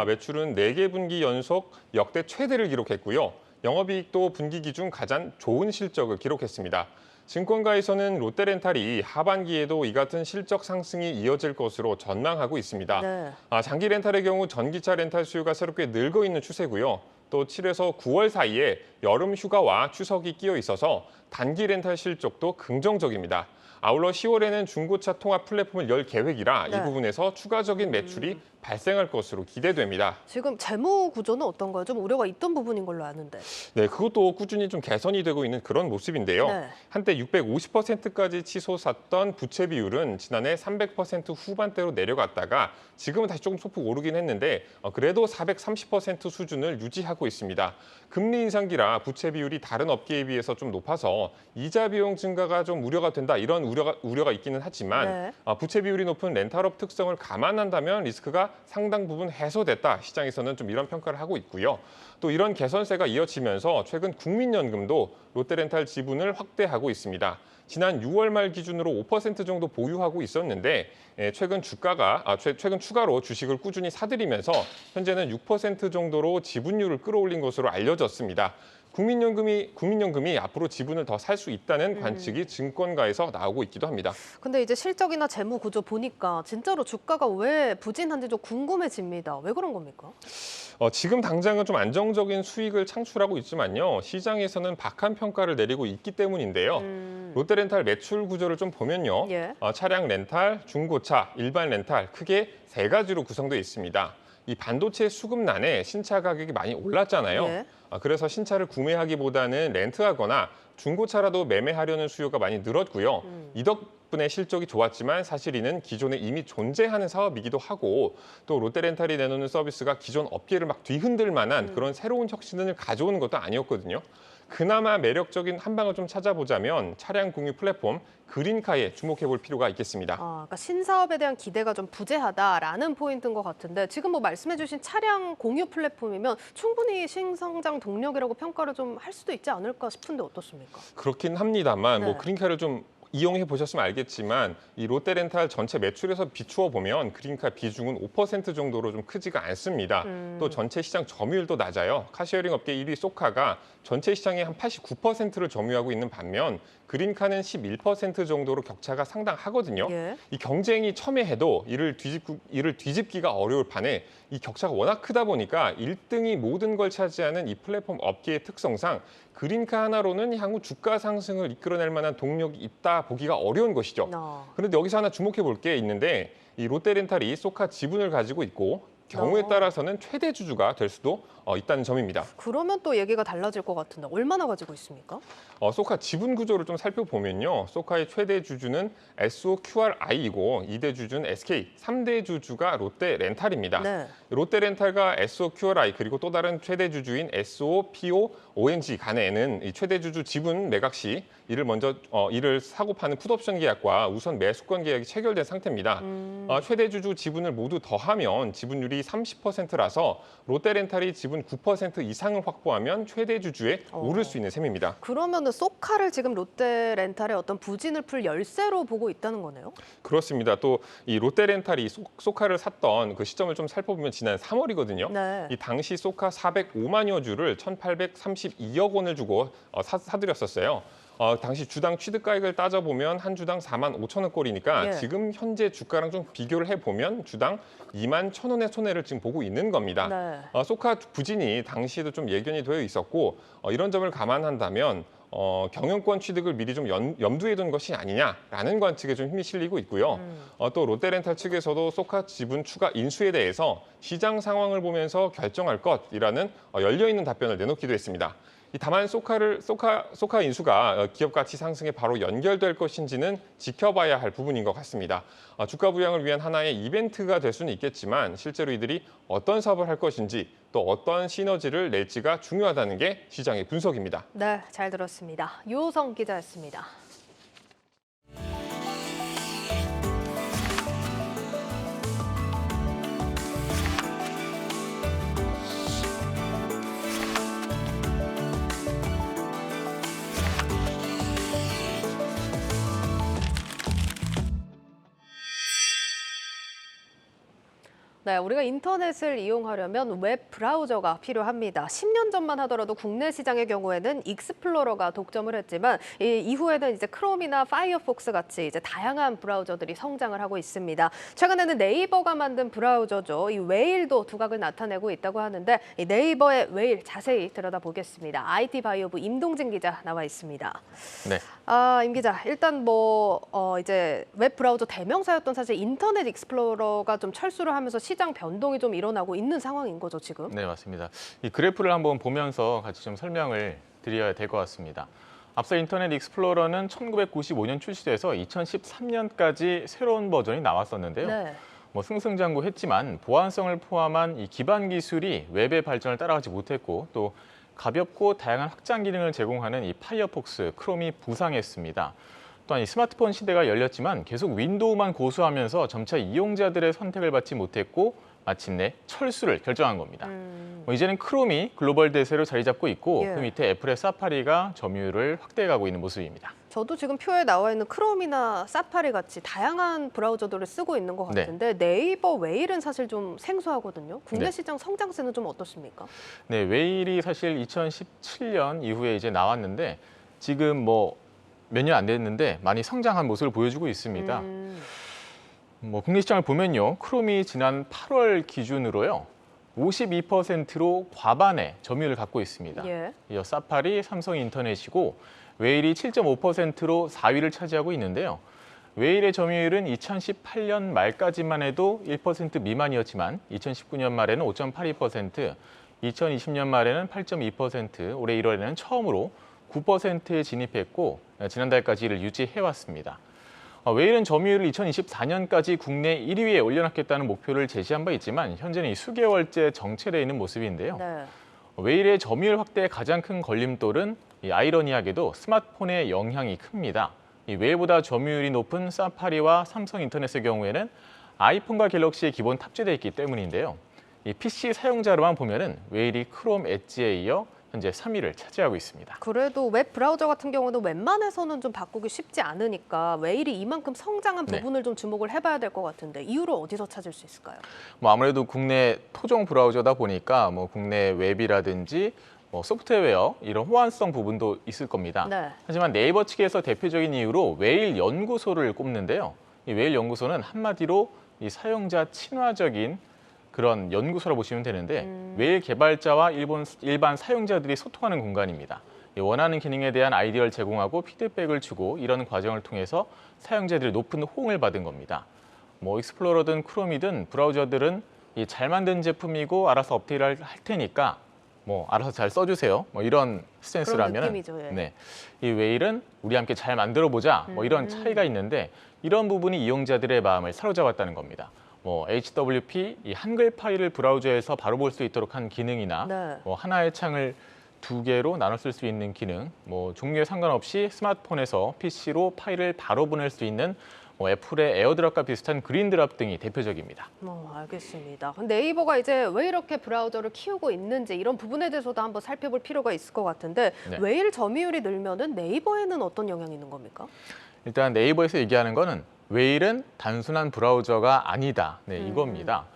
매출은 4개 분기 연속 역대 최대를 기록했고요. 영업이익도 분기 기준 가장 좋은 실적을 기록했습니다. 증권가에서는 롯데렌탈이 하반기에도 이 같은 실적 상승이 이어질 것으로 전망하고 있습니다. 장기 렌탈의 경우 전기차 렌탈 수요가 새롭게 늘고 있는 추세고요. 또 7에서 9월 사이에 여름 휴가와 추석이 끼어 있어서 단기 렌탈 실적도 긍정적입니다. 아울러 10월에는 중고차 통합 플랫폼을 열 계획이라 이 부분에서 추가적인 매출이 발생할 것으로 기대됩니다. 지금 재무 구조는 어떤가요? 좀 우려가 있던 부분인 걸로 아는데. 네, 그것도 꾸준히 좀 개선이 되고 있는 그런 모습인데요. 한때 650%까지 치솟았던 부채 비율은 지난해 300% 후반대로 내려갔다가 지금은 다시 조금 소폭 오르긴 했는데 그래도 430% 수준을 유지하고 있습니다. 금리 인상기라 부채 비율이 다른 업계에 비해서 좀 높아서 이자 비용 증가가 좀 우려가 된다 이런 우려가 있기는 하지만 부채 비율이 높은 렌탈업 특성을 감안한다면 리스크가 상당 부분 해소됐다. 시장에서는 좀 이런 평가를 하고 있고요. 또 이런 개선세가 이어지면서 최근 국민연금도 롯데렌탈 지분을 확대하고 있습니다. 지난 6월 말 기준으로 5% 정도 보유하고 있었는데 최근 추가로 주식을 꾸준히 사들이면서 현재는 6% 정도로 지분율을 끌어올린 것으로 알려졌습니다. 국민연금이 앞으로 지분을 더 살 수 있다는 관측이 증권가에서 나오고 있기도 합니다. 근데 이제 실적이나 재무 구조 보니까 진짜로 주가가 왜 부진한지 좀 궁금해집니다. 왜 그런 겁니까? 지금 당장은 좀 안정적인 수익을 창출하고 있지만요. 시장에서는 박한 평가를 내리고 있기 때문인데요. 롯데렌탈 매출 구조를 좀 보면요. 차량 렌탈, 중고차, 일반 렌탈 크게 3가지로 구성되어 있습니다. 이 반도체 수급난에 신차 가격이 많이 올랐잖아요. 그래서 신차를 구매하기보다는 렌트하거나 중고차라도 매매하려는 수요가 많이 늘었고요. 이 덕분에 실적이 좋았지만 사실 이는 기존에 이미 존재하는 사업이기도 하고 또 롯데렌탈이 내놓는 서비스가 기존 업계를 막 뒤흔들 만한 그런 새로운 혁신을 가져오는 것도 아니었거든요. 그나마 매력적인 한방을 좀 찾아보자면 차량 공유 플랫폼 그린카에 주목해 볼 필요가 있겠습니다. 그러니까 신사업에 대한 기대가 좀 부재하다라는 포인트인 것 같은데 지금 뭐 말씀해 주신 차량 공유 플랫폼이면 충분히 신성장 동력이라고 평가를 좀 할 수도 있지 않을까 싶은데 어떻습니까? 그렇긴 합니다만 뭐 그린카를 좀 이용해 보셨으면 알겠지만 이 롯데렌탈 전체 매출에서 비추어 보면 그린카 비중은 5% 정도로 좀 크지가 않습니다. 또 전체 시장 점유율도 낮아요. 카시어링 업계 1위 소카가 전체 시장의 한 89%를 점유하고 있는 반면 그린카는 11% 정도로 격차가 상당하거든요. 이 경쟁이 첨예해도 이를 뒤집기가 어려울 판에 이 격차가 워낙 크다 보니까 1등이 모든 걸 차지하는 이 플랫폼 업계의 특성상 그린카 하나로는 향후 주가 상승을 이끌어낼 만한 동력이 있다 보기가 어려운 것이죠. 그런데 여기서 하나 주목해 볼 게 있는데 이 롯데렌탈이 소카 지분을 가지고 있고 경우에 따라서는 최대 주주가 될 수도 있다는 점입니다. 그러면 또 얘기가 달라질 것 같은데 얼마나 가지고 있습니까? 소카 지분 구조를 좀 살펴보면요. 소카의 최대 주주는 SOQRI이고 2대 주주는 SK, 3대 주주가 롯데렌탈입니다. 롯데렌탈과 SOQRI 그리고 또 다른 최대 주주인 SOPOONG 간에는 이 최대 주주 지분 매각 시 이를 사고 파는 풋옵션 계약과 우선 매수권 계약이 체결된 상태입니다. 최대 주주 지분을 모두 더하면 지분율이 30%라서 롯데렌탈이 지분 9% 이상을 확보하면 최대 주주에 오를 수 있는 셈입니다. 그러면은 소카를 지금 롯데렌탈의 어떤 부진을 풀 열쇠로 보고 있다는 거네요? 그렇습니다. 또 이 롯데렌탈이 소카를 샀던 그 시점을 좀 살펴보면 지난 3월이거든요. 이 당시 소카 405만여 주를 1,832억 원을 주고 사들였었어요. 당시 주당 취득가액을 따져보면 한 주당 4만 5천 원꼴이니까 지금 현재 주가랑 좀 비교를 해보면 주당 2만 1천 원의 손해를 지금 보고 있는 겁니다. 소카 부진이 당시에도 좀 예견이 되어 있었고 이런 점을 감안한다면 경영권 취득을 미리 좀 염두에 둔 것이 아니냐라는 관측에 좀 힘이 실리고 있고요. 또 롯데렌탈 측에서도 소카 지분 추가 인수에 대해서 시장 상황을 보면서 결정할 것이라는 열려있는 답변을 내놓기도 했습니다. 다만 소카 인수가 기업 가치 상승에 바로 연결될 것인지는 지켜봐야 할 부분인 것 같습니다. 주가 부양을 위한 하나의 이벤트가 될 수는 있겠지만 실제로 이들이 어떤 사업을 할 것인지 또 어떤 시너지를 낼지가 중요하다는 게 시장의 분석입니다. 네, 잘 들었습니다. 유호성 기자였습니다. 네, 우리가 인터넷을 이용하려면 웹 브라우저가 필요합니다. 10년 전만 하더라도 국내 시장의 경우에는 익스플로러가 독점을 했지만 이후에는 이제 크롬이나 파이어폭스 같이 이제 다양한 브라우저들이 성장을 하고 있습니다. 최근에는 네이버가 만든 브라우저죠. 이 웨일도 두각을 나타내고 있다고 하는데 이 네이버의 웨일 자세히 들여다보겠습니다. IT 바이오부 임동진 기자 나와 있습니다. 네. 임 기자, 일단 이제 웹 브라우저 대명사였던 사실 인터넷 익스플로러가 좀 철수를 하면서 시장 변동이 좀 일어나고 있는 상황인 거죠, 지금? 네, 맞습니다. 이 그래프를 한번 보면서 같이 좀 설명을 드려야 될 것 같습니다. 앞서 인터넷 익스플로러는 1995년 출시돼서 2013년까지 새로운 버전이 나왔었는데요. 네. 승승장구했지만 보안성을 포함한 이 기반 기술이 웹의 발전을 따라가지 못했고 또 가볍고 다양한 확장 기능을 제공하는 이 파이어폭스, 크롬이 부상했습니다. 또한 이 스마트폰 시대가 열렸지만 계속 윈도우만 고수하면서 점차 이용자들의 선택을 받지 못했고 마침내 철수를 결정한 겁니다. 이제는 크롬이 글로벌 대세로 자리 잡고 있고 예. 그 밑에 애플의 사파리가 점유율을 확대해가고 있는 모습입니다. 저도 지금 표에 나와 있는 크롬이나 사파리 같이 다양한 브라우저들을 쓰고 있는 것 같은데 네이버 웨일은 사실 좀 생소하거든요. 국내 네. 시장 성장세는 좀 어떻습니까? 네, 웨일이 사실 2017년 이후에 이제 나왔는데 지금 몇 년 안 됐는데 많이 성장한 모습을 보여주고 있습니다. 국내 시장을 보면요, 크롬이 지난 8월 기준으로요 52%로 과반의 점유율을 갖고 있습니다. 예. 이어 사파리, 삼성 인터넷이고 웨일이 7.5%로 4위를 차지하고 있는데요. 웨일의 점유율은 2018년 말까지만 해도 1% 미만이었지만 2019년 말에는 5.82%, 2020년 말에는 8.2%, 올해 1월에는 처음으로 9%에 진입했고 지난달까지 이를 유지해왔습니다. 웨일은 점유율을 2024년까지 국내 1위에 올려놓겠다는 목표를 제시한 바 있지만 현재는 수개월째 정체되어 있는 모습인데요. 네. 웨일의 점유율 확대의 가장 큰 걸림돌은 아이러니하게도 스마트폰의 영향이 큽니다. 웨일보다 점유율이 높은 사파리와 삼성 인터넷의 경우에는 아이폰과 갤럭시에 기본 탑재되어 있기 때문인데요. PC 사용자로만 보면은 웨일이 크롬 엣지에 이어 현재 3위를 차지하고 있습니다. 그래도 웹 브라우저 같은 경우는 웬만해서는 좀 바꾸기 쉽지 않으니까 웨일이 이만큼 성장한 부분을 좀 주목을 해봐야 될 것 같은데 이유를 어디서 찾을 수 있을까요? 아무래도 국내 토종 브라우저다 보니까 국내 웹이라든지 소프트웨어 이런 호환성 부분도 있을 겁니다. 네. 하지만 네이버 측에서 대표적인 이유로 웨일 연구소를 꼽는데요. 이 웨일 연구소는 한마디로 이 사용자 친화적인 그런 연구소라 보시면 되는데 웨일 개발자와 일반 사용자들이 소통하는 공간입니다. 원하는 기능에 대한 아이디어를 제공하고 피드백을 주고 이런 과정을 통해서 사용자들이 높은 호응을 받은 겁니다. 익스플로러든 크롬이든 브라우저들은 잘 만든 제품이고 알아서 업데이트를 할 테니까 알아서 잘 써주세요. 이런 스탠스라면 네, 이 웨일은 우리 함께 잘 만들어 보자. 이런 차이가 있는데 이런 부분이 이용자들의 마음을 사로잡았다는 겁니다. HWP, 이 한글 파일을 브라우저에서 바로 볼 수 있도록 한 기능이나 하나의 창을 2개로 나눠 쓸 수 있는 기능, 종류에 상관없이 스마트폰에서 PC로 파일을 바로 보낼 수 있는 애플의 에어드랍과 비슷한 그린드랍 등이 대표적입니다. 알겠습니다. 네이버가 이제 왜 이렇게 브라우저를 키우고 있는지 이런 부분에 대해서도 한번 살펴볼 필요가 있을 것 같은데 웨일 점유율이 늘면은 네이버에는 어떤 영향이 있는 겁니까? 일단 네이버에서 얘기하는 거는 웨일은 단순한 브라우저가 아니다. 이겁니다.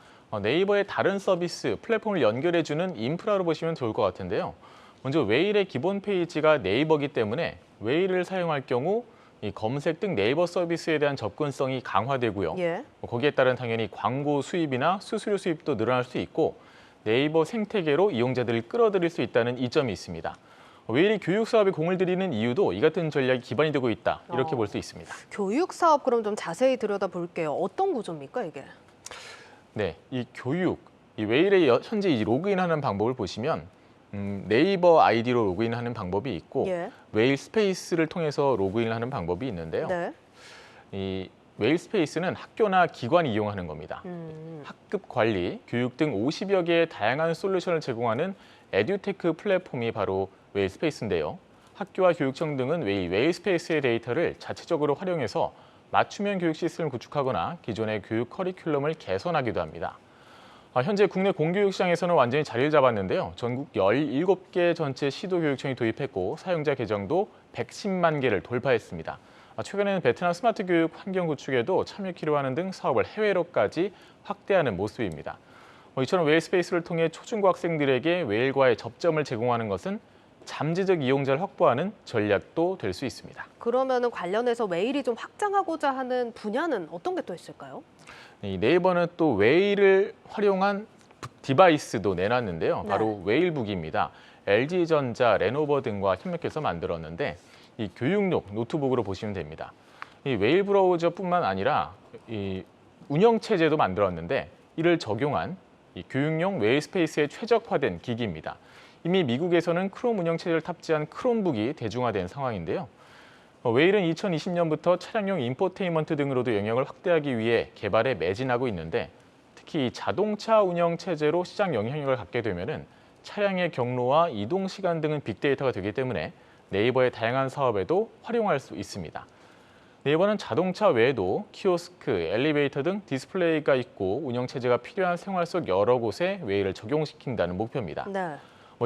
네이버의 다른 서비스, 플랫폼을 연결해주는 인프라로 보시면 좋을 것 같은데요. 먼저 웨일의 기본 페이지가 네이버이기 때문에 웨일을 사용할 경우 이 검색 등 네이버 서비스에 대한 접근성이 강화되고요. 거기에 따른 당연히 광고 수입이나 수수료 수입도 늘어날 수 있고 네이버 생태계로 이용자들을 끌어들일 수 있다는 이점이 있습니다. 웨일이 교육 사업에 공을 들이는 이유도 이 같은 전략이 기반이 되고 있다. 이렇게 볼 수 있습니다. 교육 사업 그럼 좀 자세히 들여다볼게요. 어떤 구조입니까, 이게? 네, 이 교육, 이 웨일의 현재 이 로그인하는 방법을 보시면 네이버 아이디로 로그인하는 방법이 있고 예. 웨일 스페이스를 통해서 로그인을 하는 방법이 있는데요. 네. 이 웨일 스페이스는 학교나 기관이 이용하는 겁니다. 학급 관리, 교육 등 50여 개의 다양한 솔루션을 제공하는 에듀테크 플랫폼이 바로 웨일 스페이스인데요. 학교와 교육청 등은 웨일 스페이스의 데이터를 자체적으로 활용해서 맞춤형 교육 시스템을 구축하거나 기존의 교육 커리큘럼을 개선하기도 합니다. 현재 국내 공교육 시장에서는 완전히 자리를 잡았는데요. 전국 17개 전체 시도교육청이 도입했고 사용자 계정도 110만 개를 돌파했습니다. 최근에는 베트남 스마트 교육 환경 구축에도 참여키로 하는 등 사업을 해외로까지 확대하는 모습입니다. 이처럼 웨일 스페이스를 통해 초중고 학생들에게 웨일과의 접점을 제공하는 것은 잠재적 이용자를 확보하는 전략도 될 수 있습니다. 그러면은 관련해서 웨일이 좀 확장하고자 하는 분야는 어떤 게 또 있을까요? 이 네이버는 또 웨일을 활용한 디바이스도 내놨는데요. 바로 웨일북입니다. LG전자, 레노버 등과 협력해서 만들었는데 이 교육용 노트북으로 보시면 됩니다. 이 웨일 브라우저뿐만 아니라 이 운영 체제도 만들었는데 이를 적용한 이 교육용 웨일 스페이스에 최적화된 기기입니다. 이미 미국에서는 크롬 운영 체제를 탑재한 크롬북이 대중화된 상황인데요. 웨일은 2020년부터 차량용 인포테인먼트 등으로도 영역을 확대하기 위해 개발에 매진하고 있는데 특히 자동차 운영 체제로 시장 영향력을 갖게 되면은 차량의 경로와 이동 시간 등은 빅데이터가 되기 때문에 네이버의 다양한 사업에도 활용할 수 있습니다. 네이버는 자동차 외에도 키오스크, 엘리베이터 등 디스플레이가 있고 운영 체제가 필요한 생활 속 여러 곳에 웨일을 적용시킨다는 목표입니다. 네.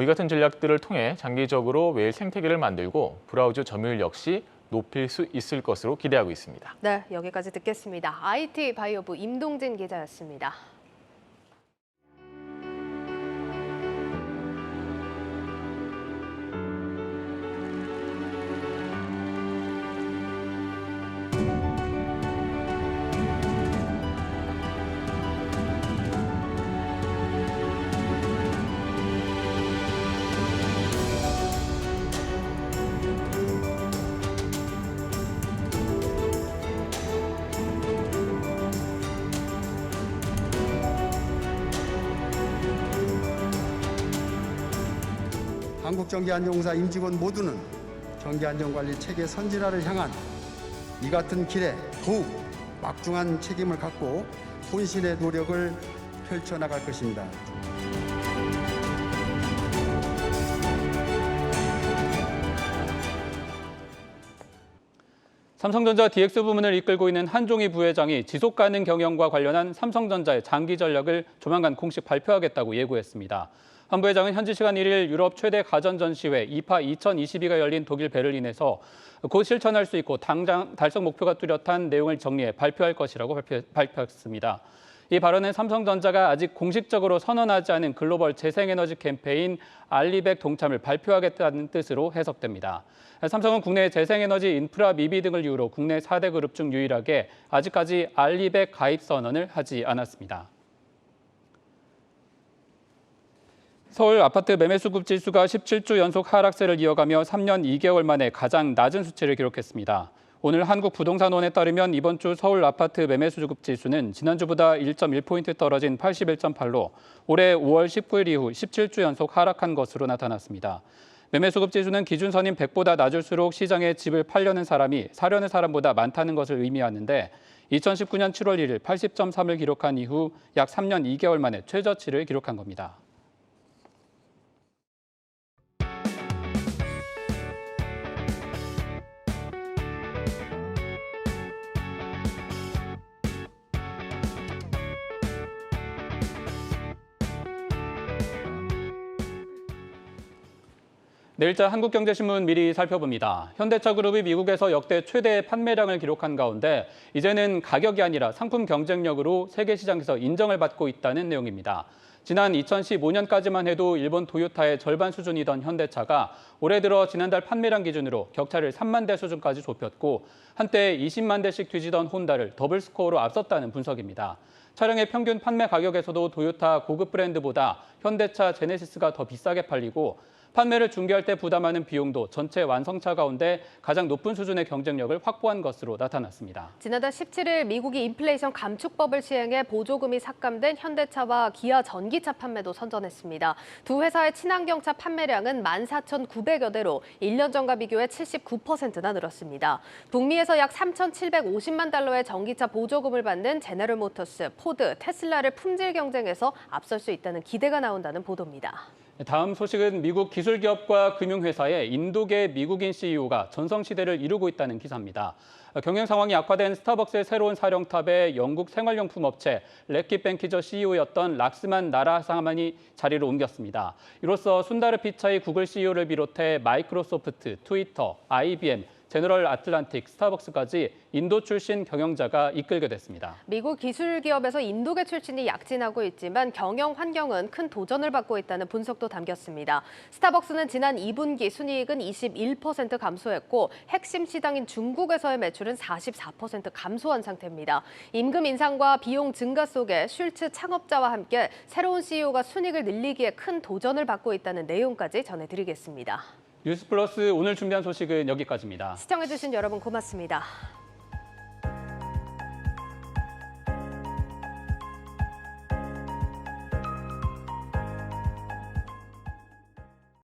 이 같은 전략들을 통해 장기적으로 웨일 생태계를 만들고 브라우저 점유율 역시 높일 수 있을 것으로 기대하고 있습니다. 네, 여기까지 듣겠습니다. IT 바이오부 임동진 기자였습니다. 한국전기안전공사 임직원 모두는 전기안전관리 체계 선진화를 향한 이 같은 길에 더욱 막중한 책임을 갖고 혼신의 노력을 펼쳐나갈 것입니다. 삼성전자 DX 부문을 이끌고 있는 한종희 부회장이 지속가능 경영과 관련한 삼성전자의 장기 전략을 조만간 공식 발표하겠다고 예고했습니다. 한 부회장은 현지 시간 1일 유럽 최대 가전 전시회 이파 2022가 열린 독일 베를린에서 곧 실천할 수 있고 당장 달성 목표가 뚜렷한 내용을 정리해 발표할 것이라고 발표했습니다. 이 발언은 삼성전자가 아직 공식적으로 선언하지 않은 글로벌 재생에너지 캠페인 알리백 동참을 발표하겠다는 뜻으로 해석됩니다. 삼성은 국내 재생에너지 인프라 미비 등을 이유로 국내 4대 그룹 중 유일하게 아직까지 알리백 가입 선언을 하지 않았습니다. 서울 아파트 매매수급 지수가 17주 연속 하락세를 이어가며 3년 2개월 만에 가장 낮은 수치를 기록했습니다. 오늘 한국부동산원에 따르면 이번 주 서울 아파트 매매수급 지수는 지난주보다 1.1포인트 떨어진 81.8로 올해 5월 19일 이후 17주 연속 하락한 것으로 나타났습니다. 매매수급 지수는 기준선인 100보다 낮을수록 시장에 집을 팔려는 사람이 사려는 사람보다 많다는 것을 의미하는데 2019년 7월 1일 80.3을 기록한 이후 약 3년 2개월 만에 최저치를 기록한 겁니다. 내일자 한국경제신문 미리 살펴봅니다. 현대차그룹이 미국에서 역대 최대 판매량을 기록한 가운데 이제는 가격이 아니라 상품 경쟁력으로 세계 시장에서 인정을 받고 있다는 내용입니다. 지난 2015년까지만 해도 일본 토요타의 절반 수준이던 현대차가 올해 들어 지난달 판매량 기준으로 격차를 3만 대 수준까지 좁혔고 한때 20만 대씩 뒤지던 혼다를 더블 스코어로 앞섰다는 분석입니다. 차량의 평균 판매 가격에서도 토요타 고급 브랜드보다 현대차 제네시스가 더 비싸게 팔리고 판매를 중개할 때 부담하는 비용도 전체 완성차 가운데 가장 높은 수준의 경쟁력을 확보한 것으로 나타났습니다. 지난달 17일 미국이 인플레이션 감축법을 시행해 보조금이 삭감된 현대차와 기아 전기차 판매도 선전했습니다. 두 회사의 친환경차 판매량은 14,900여 대로 1년 전과 비교해 79%나 늘었습니다. 북미에서 약 3,750만 달러의 전기차 보조금을 받는 제너럴 모터스, 포드, 테슬라를 품질 경쟁에서 앞설 수 있다는 기대가 나온다는 보도입니다. 다음 소식은 미국 기술기업과 금융회사의 인도계 미국인 CEO가 전성시대를 이루고 있다는 기사입니다. 경영 상황이 악화된 스타벅스의 새로운 사령탑에 영국 생활용품 업체 래킷뱅키저 CEO였던 락스만 나라사만이 자리를 옮겼습니다. 이로써 순다르 피차이 구글 CEO를 비롯해 마이크로소프트, 트위터, IBM, 제너럴 아틀란틱, 스타벅스까지 인도 출신 경영자가 이끌게 됐습니다. 미국 기술기업에서 인도계 출신이 약진하고 있지만 경영 환경은 큰 도전을 받고 있다는 분석도 담겼습니다. 스타벅스는 지난 2분기 순이익은 21% 감소했고 핵심 시장인 중국에서의 매출은 44% 감소한 상태입니다. 임금 인상과 비용 증가 속에 슐츠 창업자와 함께 새로운 CEO가 순이익을 늘리기에 큰 도전을 받고 있다는 내용까지 전해드리겠습니다. 뉴스플러스 오늘 준비한 소식은 여기까지입니다. 시청해주신 여러분 고맙습니다.